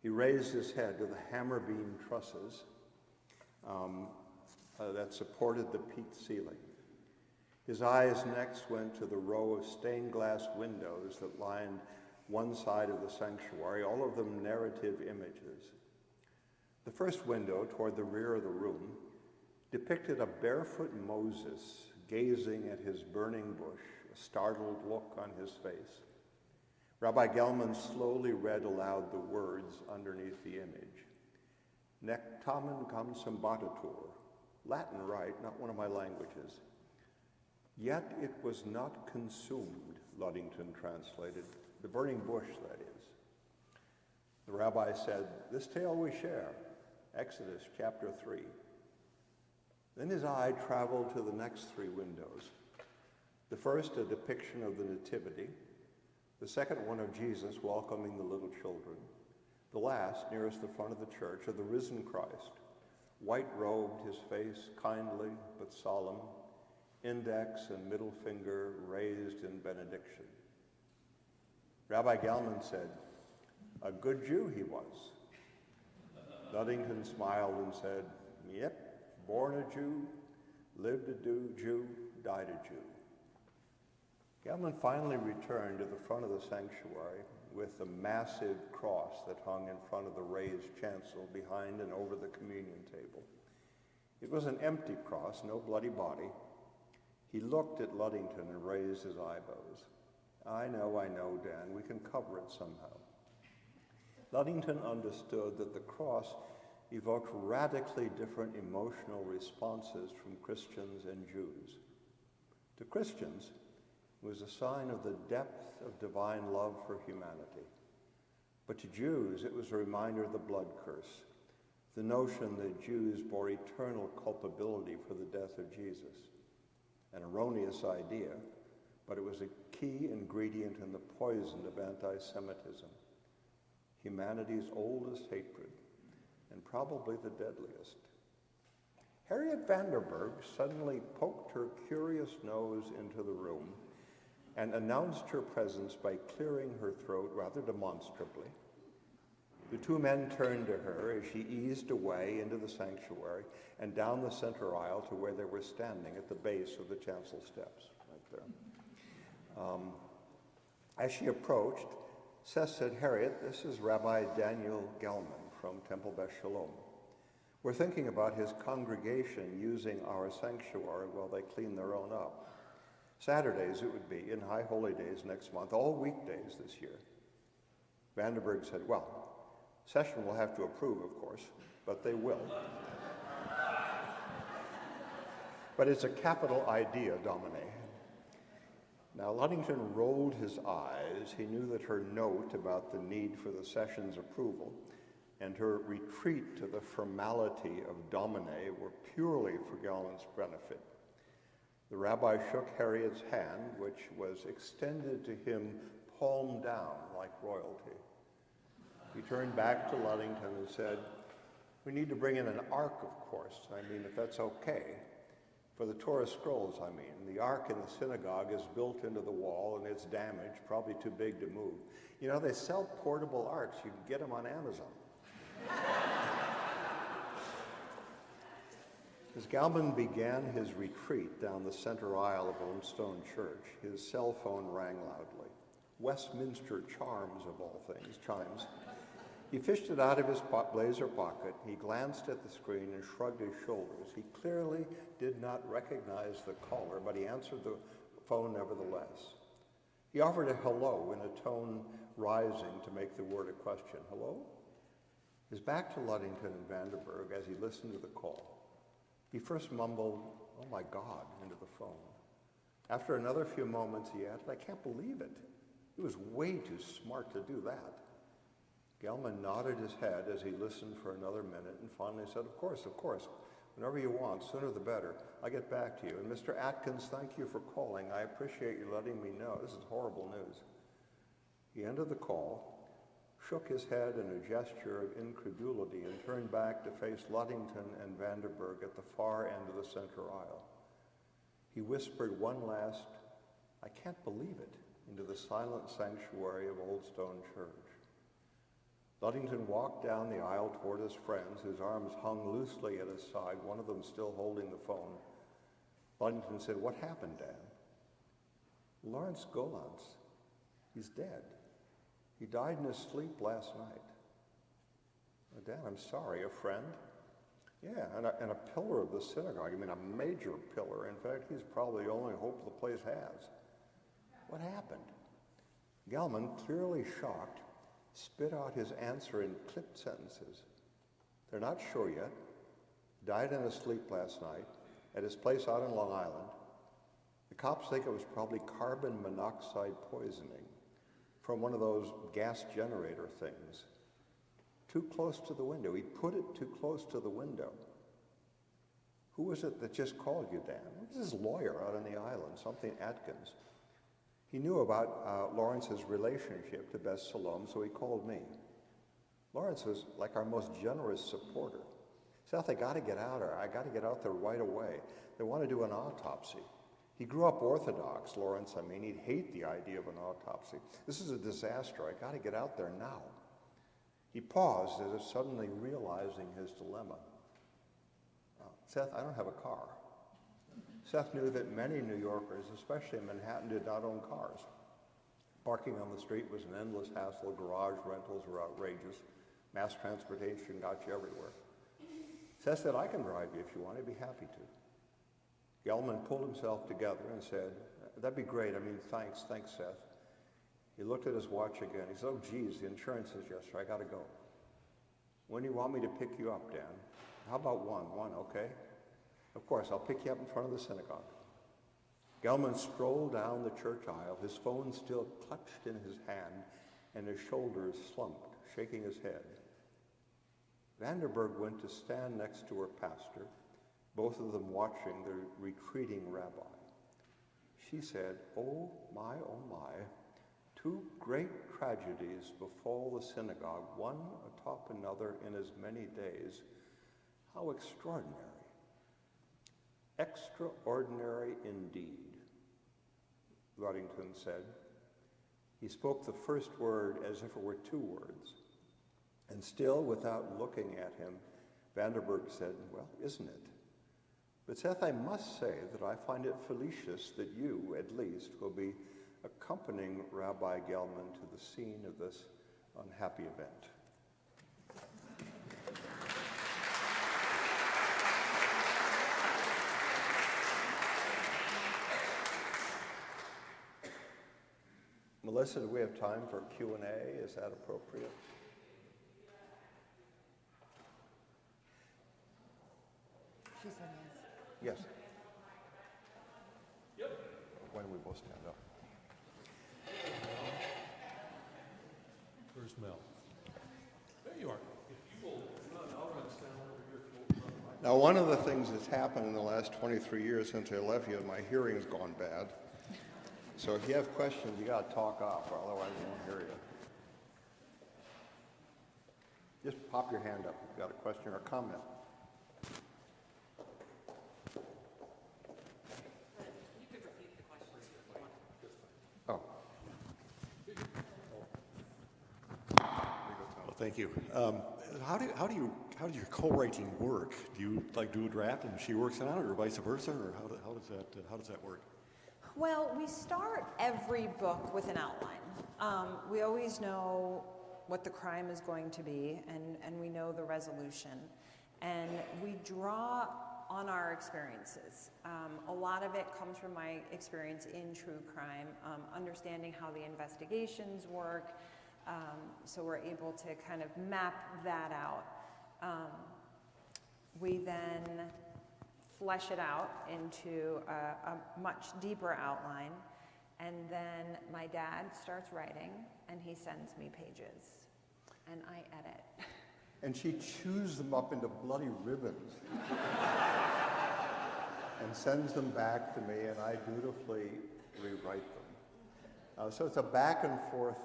He raised his head to the hammer beam trusses that supported the peaked ceiling. His eyes next went to the row of stained glass windows that lined one side of the sanctuary, all of them narrative images. The first window toward the rear of the room depicted a barefoot Moses gazing at his burning bush, a startled look on his face. Rabbi Gelman slowly read aloud the words underneath the image. "Nec tamen consumbatur," Latin, right? Not one of my languages. "Yet it was not consumed," Luddington translated. The burning bush, that is. The rabbi said, "This tale we share, Exodus chapter 3. Then his eye traveled to the next 3 windows. The first, a depiction of the Nativity. The second one of Jesus welcoming the little children. The last, nearest the front of the church, of the risen Christ, white-robed, his face kindly but solemn, index and middle finger raised in benediction. Rabbi Gelman said, "A good Jew he was." Luddington smiled and said, "Yep, born a Jew, lived a Jew, died a Jew." Gelman finally returned to the front of the sanctuary with the massive cross that hung in front of the raised chancel behind and over the communion table. It was an empty cross, no bloody body. He looked at Luddington and raised his eyebrows. I know, Dan, we can cover it somehow." Luddington understood that the cross evoked radically different emotional responses from Christians and Jews. To Christians, it was a sign of the depth of divine love for humanity. But to Jews, it was a reminder of the blood curse, the notion that Jews bore eternal culpability for the death of Jesus. An erroneous idea, but it was a key ingredient in the poison of anti-Semitism, humanity's oldest hatred, and probably the deadliest. Harriet Vanderburg suddenly poked her curious nose into the room and announced her presence by clearing her throat rather demonstrably. The 2 men turned to her as she eased away into the sanctuary and down the center aisle to where they were standing at the base of the chancel steps, right there. As she approached, Seth said, "Harriet, this is Rabbi Daniel Gelman from Temple Beth Shalom. We're thinking about his congregation using our sanctuary while they clean their own up. Saturdays it would be, and High Holy Days next month, all weekdays this year." Vanderburg said, "Well, session will have to approve, of course, but they will." "But it's a capital idea, Domine." Now, Luddington rolled his eyes. He knew that her note about the need for the session's approval and her retreat to the formality of Domine were purely for Gelman's benefit. The rabbi shook Harriet's hand, which was extended to him palm down like royalty. He turned back to Ludington and said, "We need to bring in an ark, of course. I mean, if that's okay. For the Torah scrolls, I mean. The ark in the synagogue is built into the wall and it's damaged, probably too big to move. You know, they sell portable arks. You can get them on Amazon." As Galman began his retreat down the center aisle of Ormstone Church, his cell phone rang loudly. Westminster Charms, of all things, chimes. He fished it out of his blazer pocket. He glanced at the screen and shrugged his shoulders. He clearly did not recognize the caller, but he answered the phone nevertheless. He offered a hello in a tone rising to make the word a question. "Hello?" His back to Ludington and Vanderburg as he listened to the call. He first mumbled, "Oh my God," into the phone. After another few moments, he added, "I can't believe it. He was way too smart to do that." Gelman nodded his head as he listened for another minute and finally said, of course. Whenever you want, sooner the better. I'll get back to you. And Mr. Atkins, thank you for calling. I appreciate you letting me know. This is horrible news." He ended the call, shook his head in a gesture of incredulity, and turned back to face Ludington and Vanderburg at the far end of the center aisle. He whispered one last, "I can't believe it," into the silent sanctuary of Old Stone Church. Ludington walked down the aisle toward his friends, whose arms hung loosely at his side, one of them still holding the phone. Ludington said, "What happened, Dan?" "Lawrence Golantz. He's dead. He died in his sleep last night." "Oh, Dan, I'm sorry. A friend?" "Yeah, and a pillar of the synagogue. I mean, a major pillar. In fact, he's probably the only hope the place has." "What happened?" Gelman, clearly shocked, spit out his answer in clipped sentences. "They're not sure yet. Died in his sleep last night at his place out in Long Island. The cops think it was probably carbon monoxide poisoning from one of those gas generator things. Too close to the window. He put it too close to the window." "Who was it that just called you, Dan?" "It was his lawyer out on the island, something Atkins. He knew about Lawrence's relationship to Beth Salome, so he called me. Lawrence was like our most generous supporter. Seth, I got to get out there. I got to get out there right away. They want to do an autopsy. He grew up Orthodox, Lawrence. I mean, he'd hate the idea of an autopsy. This is a disaster. I got to get out there now." He paused as if suddenly realizing his dilemma. "Seth, I don't have a car." Seth knew that many New Yorkers, especially in Manhattan, did not own cars. Parking on the street was an endless hassle. Garage rentals were outrageous. Mass transportation got you everywhere. Seth said, "I can drive you if you want. I'd be happy to." Gelman pulled himself together and said, "That'd be great. I mean, thanks, Seth." He looked at his watch again. He said, "Oh, geez, the insurance is yesterday. I got to go." "When do you want me to pick you up, Dan?" "How about 1, okay?" "Of course, I'll pick you up in front of the synagogue." Gelman strolled down the church aisle, his phone still clutched in his hand, and his shoulders slumped, shaking his head. Vanderburg went to stand next to her pastor, both of them watching the retreating rabbi. She said, oh my, 2 great tragedies befall the synagogue, one atop another in as many days. How extraordinary. Extraordinary indeed, Ludington said. He spoke the first word as if it were 2 words. And still, without looking at him, Vanderburg said, well, isn't it? But Seth, I must say that I find it felicitous that you, at least, will be accompanying Rabbi Gelman to the scene of this unhappy event. Melissa, do we have time for Q&A? Is that appropriate? She said yes. Yes. Yep. Why don't we both stand up? Where's Mel? There you are. If you will run, I'll run stand over here if you will run right. Now, one of the things that's happened in the last 23 years since I left you, my hearing's gone bad. So if you have questions, you got to talk up, or otherwise I won't hear you. Just pop your hand up if you've got a question or comment. You could repeat the question if you want. Oh. Well, thank you. How does your co-writing work? Do you do a draft and she works on it, or vice versa, or how does that work? Well, we start every book with an outline. We always know what the crime is going to be, and we know the resolution. And we draw on our experiences. A lot of it comes from my experience in true crime, understanding how the investigations work, so we're able to kind of map that out. We then flesh it out into a much deeper outline, and then my dad starts writing, and he sends me pages, and I edit. And she chews them up into bloody ribbons and sends them back to me, and I dutifully rewrite them. So it's a back and forth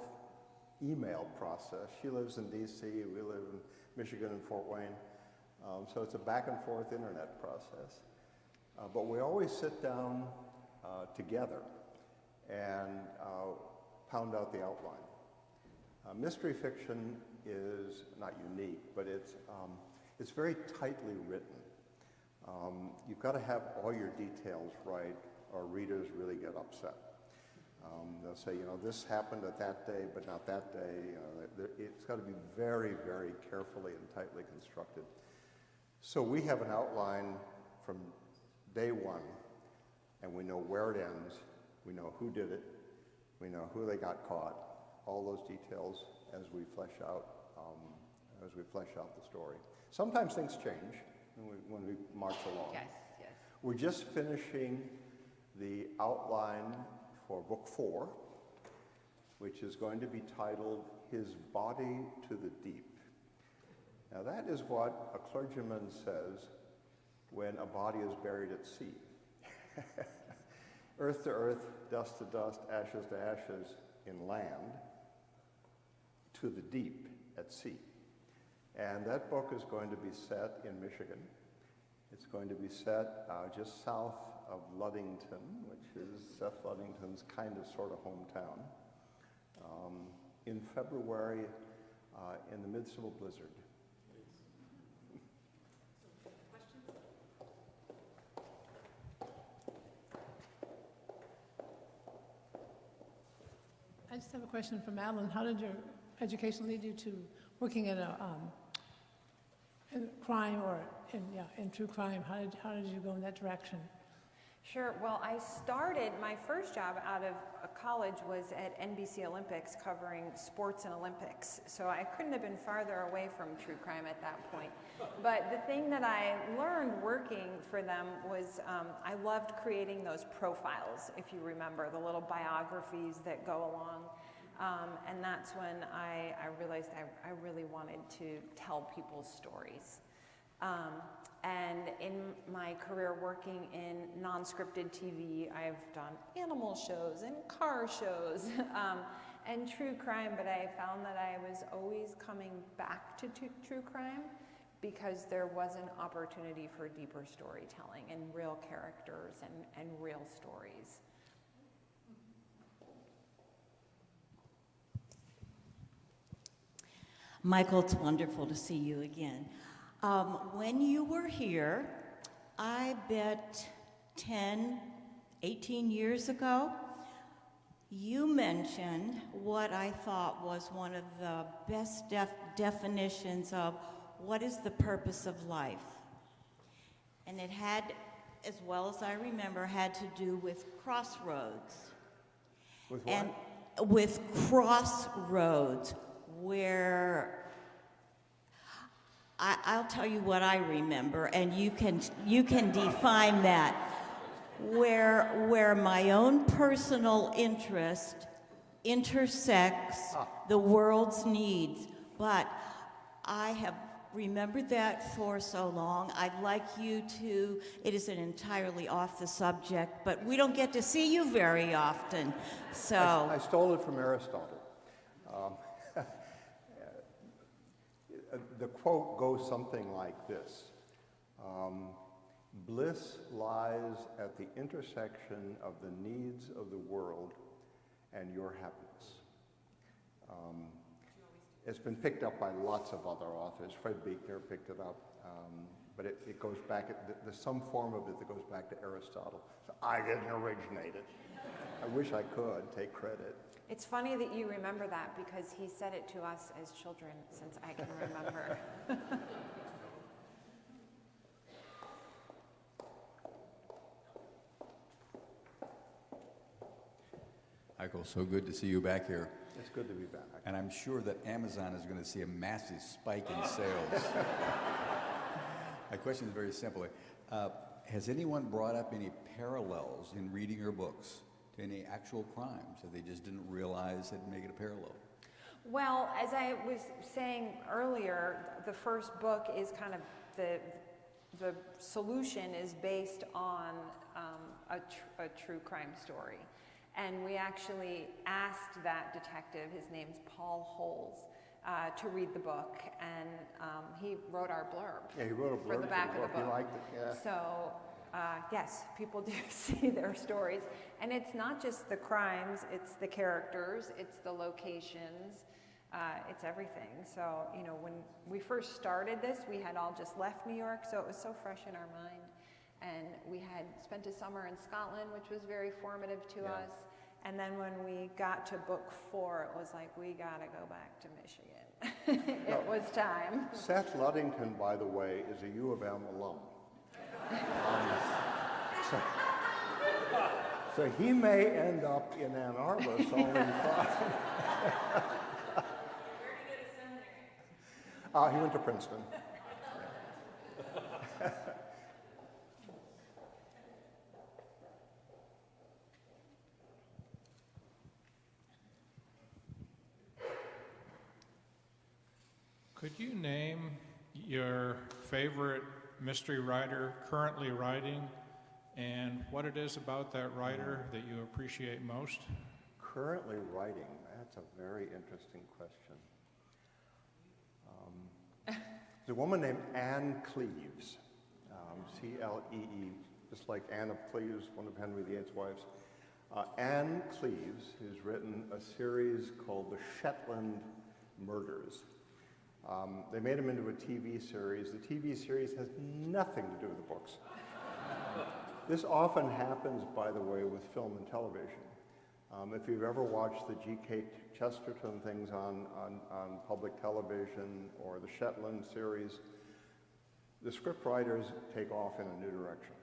email process. She lives in D.C., we live in Michigan and Fort Wayne. So it's a back and forth internet process. But we always sit down together and pound out the outline. Mystery fiction is not unique, but it's very tightly written. You've got to have all your details right, or readers really get upset. They'll say, this happened at that day, but not that day. It's got to be very, very carefully and tightly constructed. So we have an outline from day one, and we know where it ends, we know who did it, we know who they got caught, all those details as we flesh out the story. Sometimes things change when we march along. Yes, yes. We're just finishing the outline for book 4, which is going to be titled His Body to the Deep. Now that is what a clergyman says when a body is buried at sea. Earth to earth, dust to dust, ashes to ashes in land, to the deep at sea. And that book is going to be set in Michigan. It's going to be set just south of Ludington, which is Seth Ludington's kind of sort of hometown, in February in the midst of a blizzard. I just have a question for Madeline. How did your education lead you to working in crime or in true crime? How did you go in that direction? Sure. Well, I started, my first job out of college was at NBC Olympics covering sports and Olympics. So I couldn't have been farther away from true crime at that point. But the thing that I learned working for them was I loved creating those profiles, if you remember, the little biographies that go along. And that's when I realized I really wanted to tell people's stories. And in my career working in non-scripted TV, I've done animal shows and car shows and true crime, but I found that I was always coming back to true crime because there was an opportunity for deeper storytelling and real characters and real stories. Michael, it's wonderful to see you again. When you were here, I bet 10, 18 years ago, you mentioned what I thought was one of the best definitions of what is the purpose of life. And it had, as well as I remember, had to do with crossroads. With what? And with crossroads, where I'll tell you what I remember, and you can define that. Where my own personal interest intersects the world's needs, but I have remembered that for so long. I'd like you to, it isn't entirely off the subject, but we don't get to see you very often. So I stole it from Aristotle. The quote goes something like this. Bliss lies at the intersection of the needs of the world and your happiness. It's been picked up by lots of other authors. Fred Buechner picked it up, but it goes back, there's some form of it that goes back to Aristotle. So I didn't originate it. I wish I could take credit. It's funny that you remember that because he said it to us as children since I can remember. Michael, so good to see you back here. It's good to be back. And I'm sure that Amazon is going to see a massive spike in sales. My question is very simple. Has anyone brought up any parallels in reading your books to any actual crimes that they just didn't realize had made it a parallel? Well, as I was saying earlier, the first book is kind of the solution is based on a true crime story. And we actually asked that detective, his name's Paul Holes, to read the book, and he wrote our blurb. Yeah, he wrote a blurb for the back of the book. He liked it, yeah. So, yes, people do see their stories. And it's not just the crimes, it's the characters, it's the locations, it's everything. So, you know, when we first started this, we had all just left New York, so it was so fresh in our mind. And we had spent a summer in Scotland, which was very formative to us. And then when we got to book 4, it was like, we gotta go back to Michigan. It was time. Seth Ludington, by the way, is a U of M alum. So he may end up in Ann Arbor solving crime. He went to Princeton. Could you name your favorite mystery writer currently writing and what it is about that writer that you appreciate most? Currently writing, that's a very interesting question. There's a woman named Anne Cleves, C-L-E-E, just like Anne of Cleves, one of Henry VIII's wives. Anne Cleves has written a series called The Shetland Murders. They made them into a TV series. The TV series has nothing to do with the books. This often happens, by the way, with film and television. If you've ever watched the G.K. Chesterton things on public television or the Shetland series, the script writers take off in a new direction.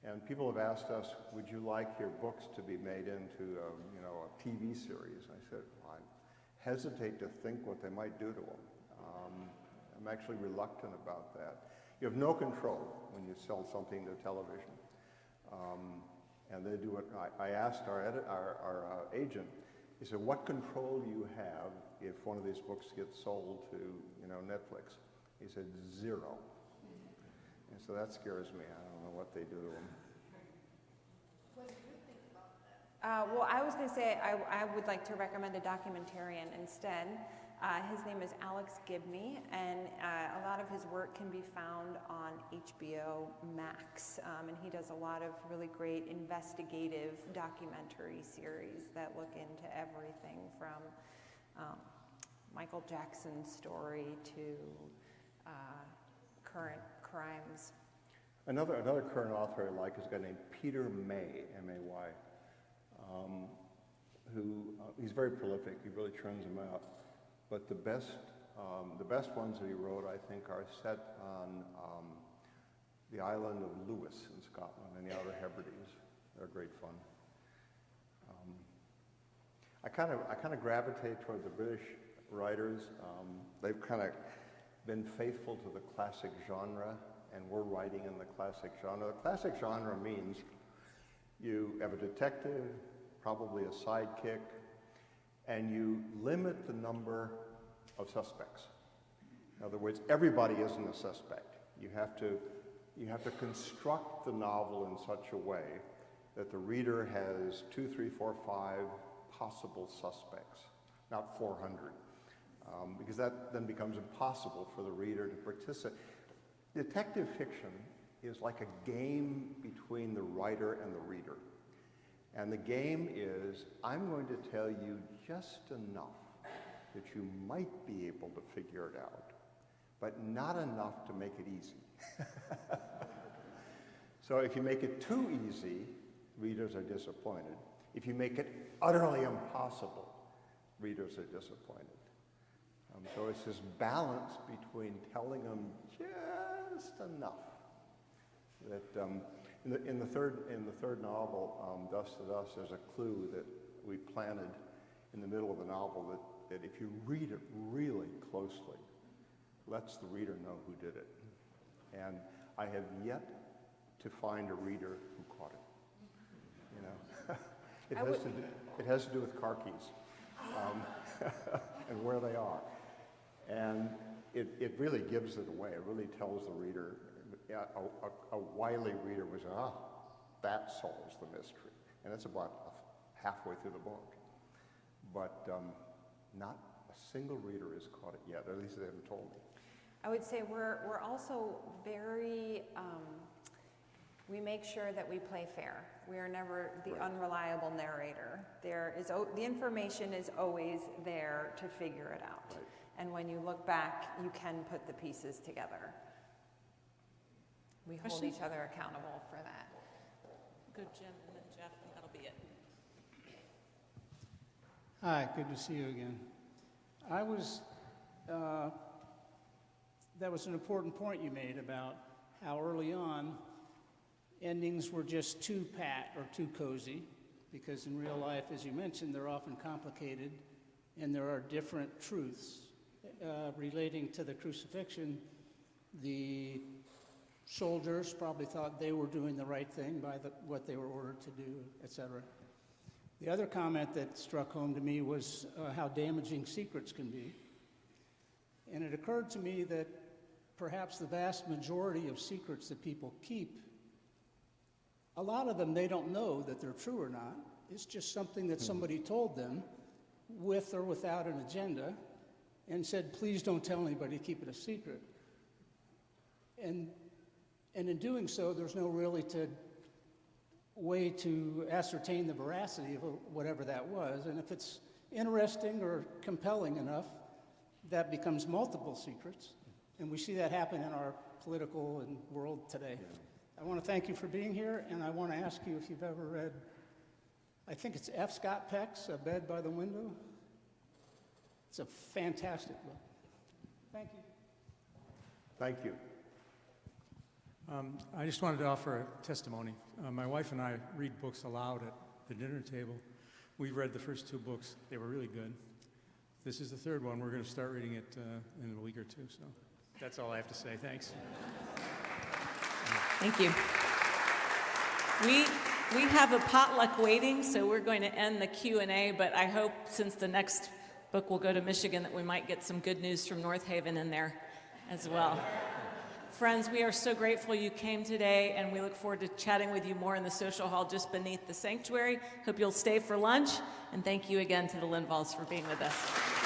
And people have asked us, would you like your books to be made into a TV series? I said, well, I hesitate to think what they might do to them. I'm actually reluctant about that. You have no control when you sell something to television. And they do it. I asked our agent, he said, what control do you have if one of these books gets sold to Netflix? He said, 0. And so that scares me. I don't know what they do to them. What do you think about that? Well, I was going to say I would like to recommend a documentarian instead. His name is Alex Gibney, and a lot of his work can be found on HBO Max. And he does a lot of really great investigative documentary series that look into everything from Michael Jackson's story to current crimes. Another current author I like is a guy named Peter May, M-A-Y, who he's very prolific. He really churns them out. But the best ones that he wrote, I think, are set on the island of Lewis in Scotland and the Outer Hebrides. They're great fun. I kind of gravitate toward the British writers. They've kind of been faithful to the classic genre, and we're writing in the classic genre. The classic genre means you have a detective, probably a sidekick, and you limit the number of suspects. In other words, everybody isn't a suspect. You have to construct the novel in such a way that the reader has 2, 3, 4, 5 possible suspects, not 400, because that then becomes impossible for the reader to participate. Detective fiction is like a game between the writer and the reader. And the game is, I'm going to tell you just enough that you might be able to figure it out, but not enough to make it easy. So if you make it too easy, readers are disappointed. If you make it utterly impossible, readers are disappointed. So it's this balance between telling them just enough that in the third novel, Dust to Dust, there's a clue that we planted in the middle of the novel that if you read it really closely, lets the reader know who did it. And I have yet to find a reader who caught it. You know, it has to do with car keys and where they are. And it really gives it away. It really tells the reader, a wily reader was, that solves the mystery. And it's about halfway through the book. But not a single reader has caught it yet, or at least they haven't told me. I would say we're also very, we make sure that we play fair. We are never the unreliable narrator. The information is always there to figure it out. Right. And when you look back, you can put the pieces together. We hold Questions? each other accountable for that. Go Jim, and then Jeff, and that'll be it. Hi, good to see you again. That was an important point you made about how early on endings were just too pat or too cozy, because in real life, as you mentioned, they're often complicated and there are different truths. Relating to the crucifixion, the soldiers probably thought they were doing the right thing by what they were ordered to do, etc. The other comment that struck home to me was how damaging secrets can be. And it occurred to me that perhaps the vast majority of secrets that people keep, a lot of them they don't know that they're true or not. It's just something that somebody told them with or without an agenda and said, please don't tell anybody, keep it a secret. And in doing so, there's no really way to ascertain the veracity of whatever that was. And if it's interesting or compelling enough, that becomes multiple secrets. And we see that happen in our political and world today. I want to thank you for being here, and I want to ask you if you've ever read, I think it's F. Scott Peck's A Bed by the Window. It's a fantastic book. Thank you. Thank you. I just wanted to offer a testimony. My wife and I read books aloud at the dinner table. We read the first 2 books. They were really good. This is the 3rd one. We're going to start reading it in a week or 2. So that's all I have to say. Thanks. Thank you. We have a potluck waiting, so we're going to end the Q&A, but I hope since the next book will go to Michigan that we might get some good news from North Haven in there as well. Friends, we are so grateful you came today, and we look forward to chatting with you more in the social hall just beneath the sanctuary. Hope you'll stay for lunch, and thank you again to the Lindvalls for being with us.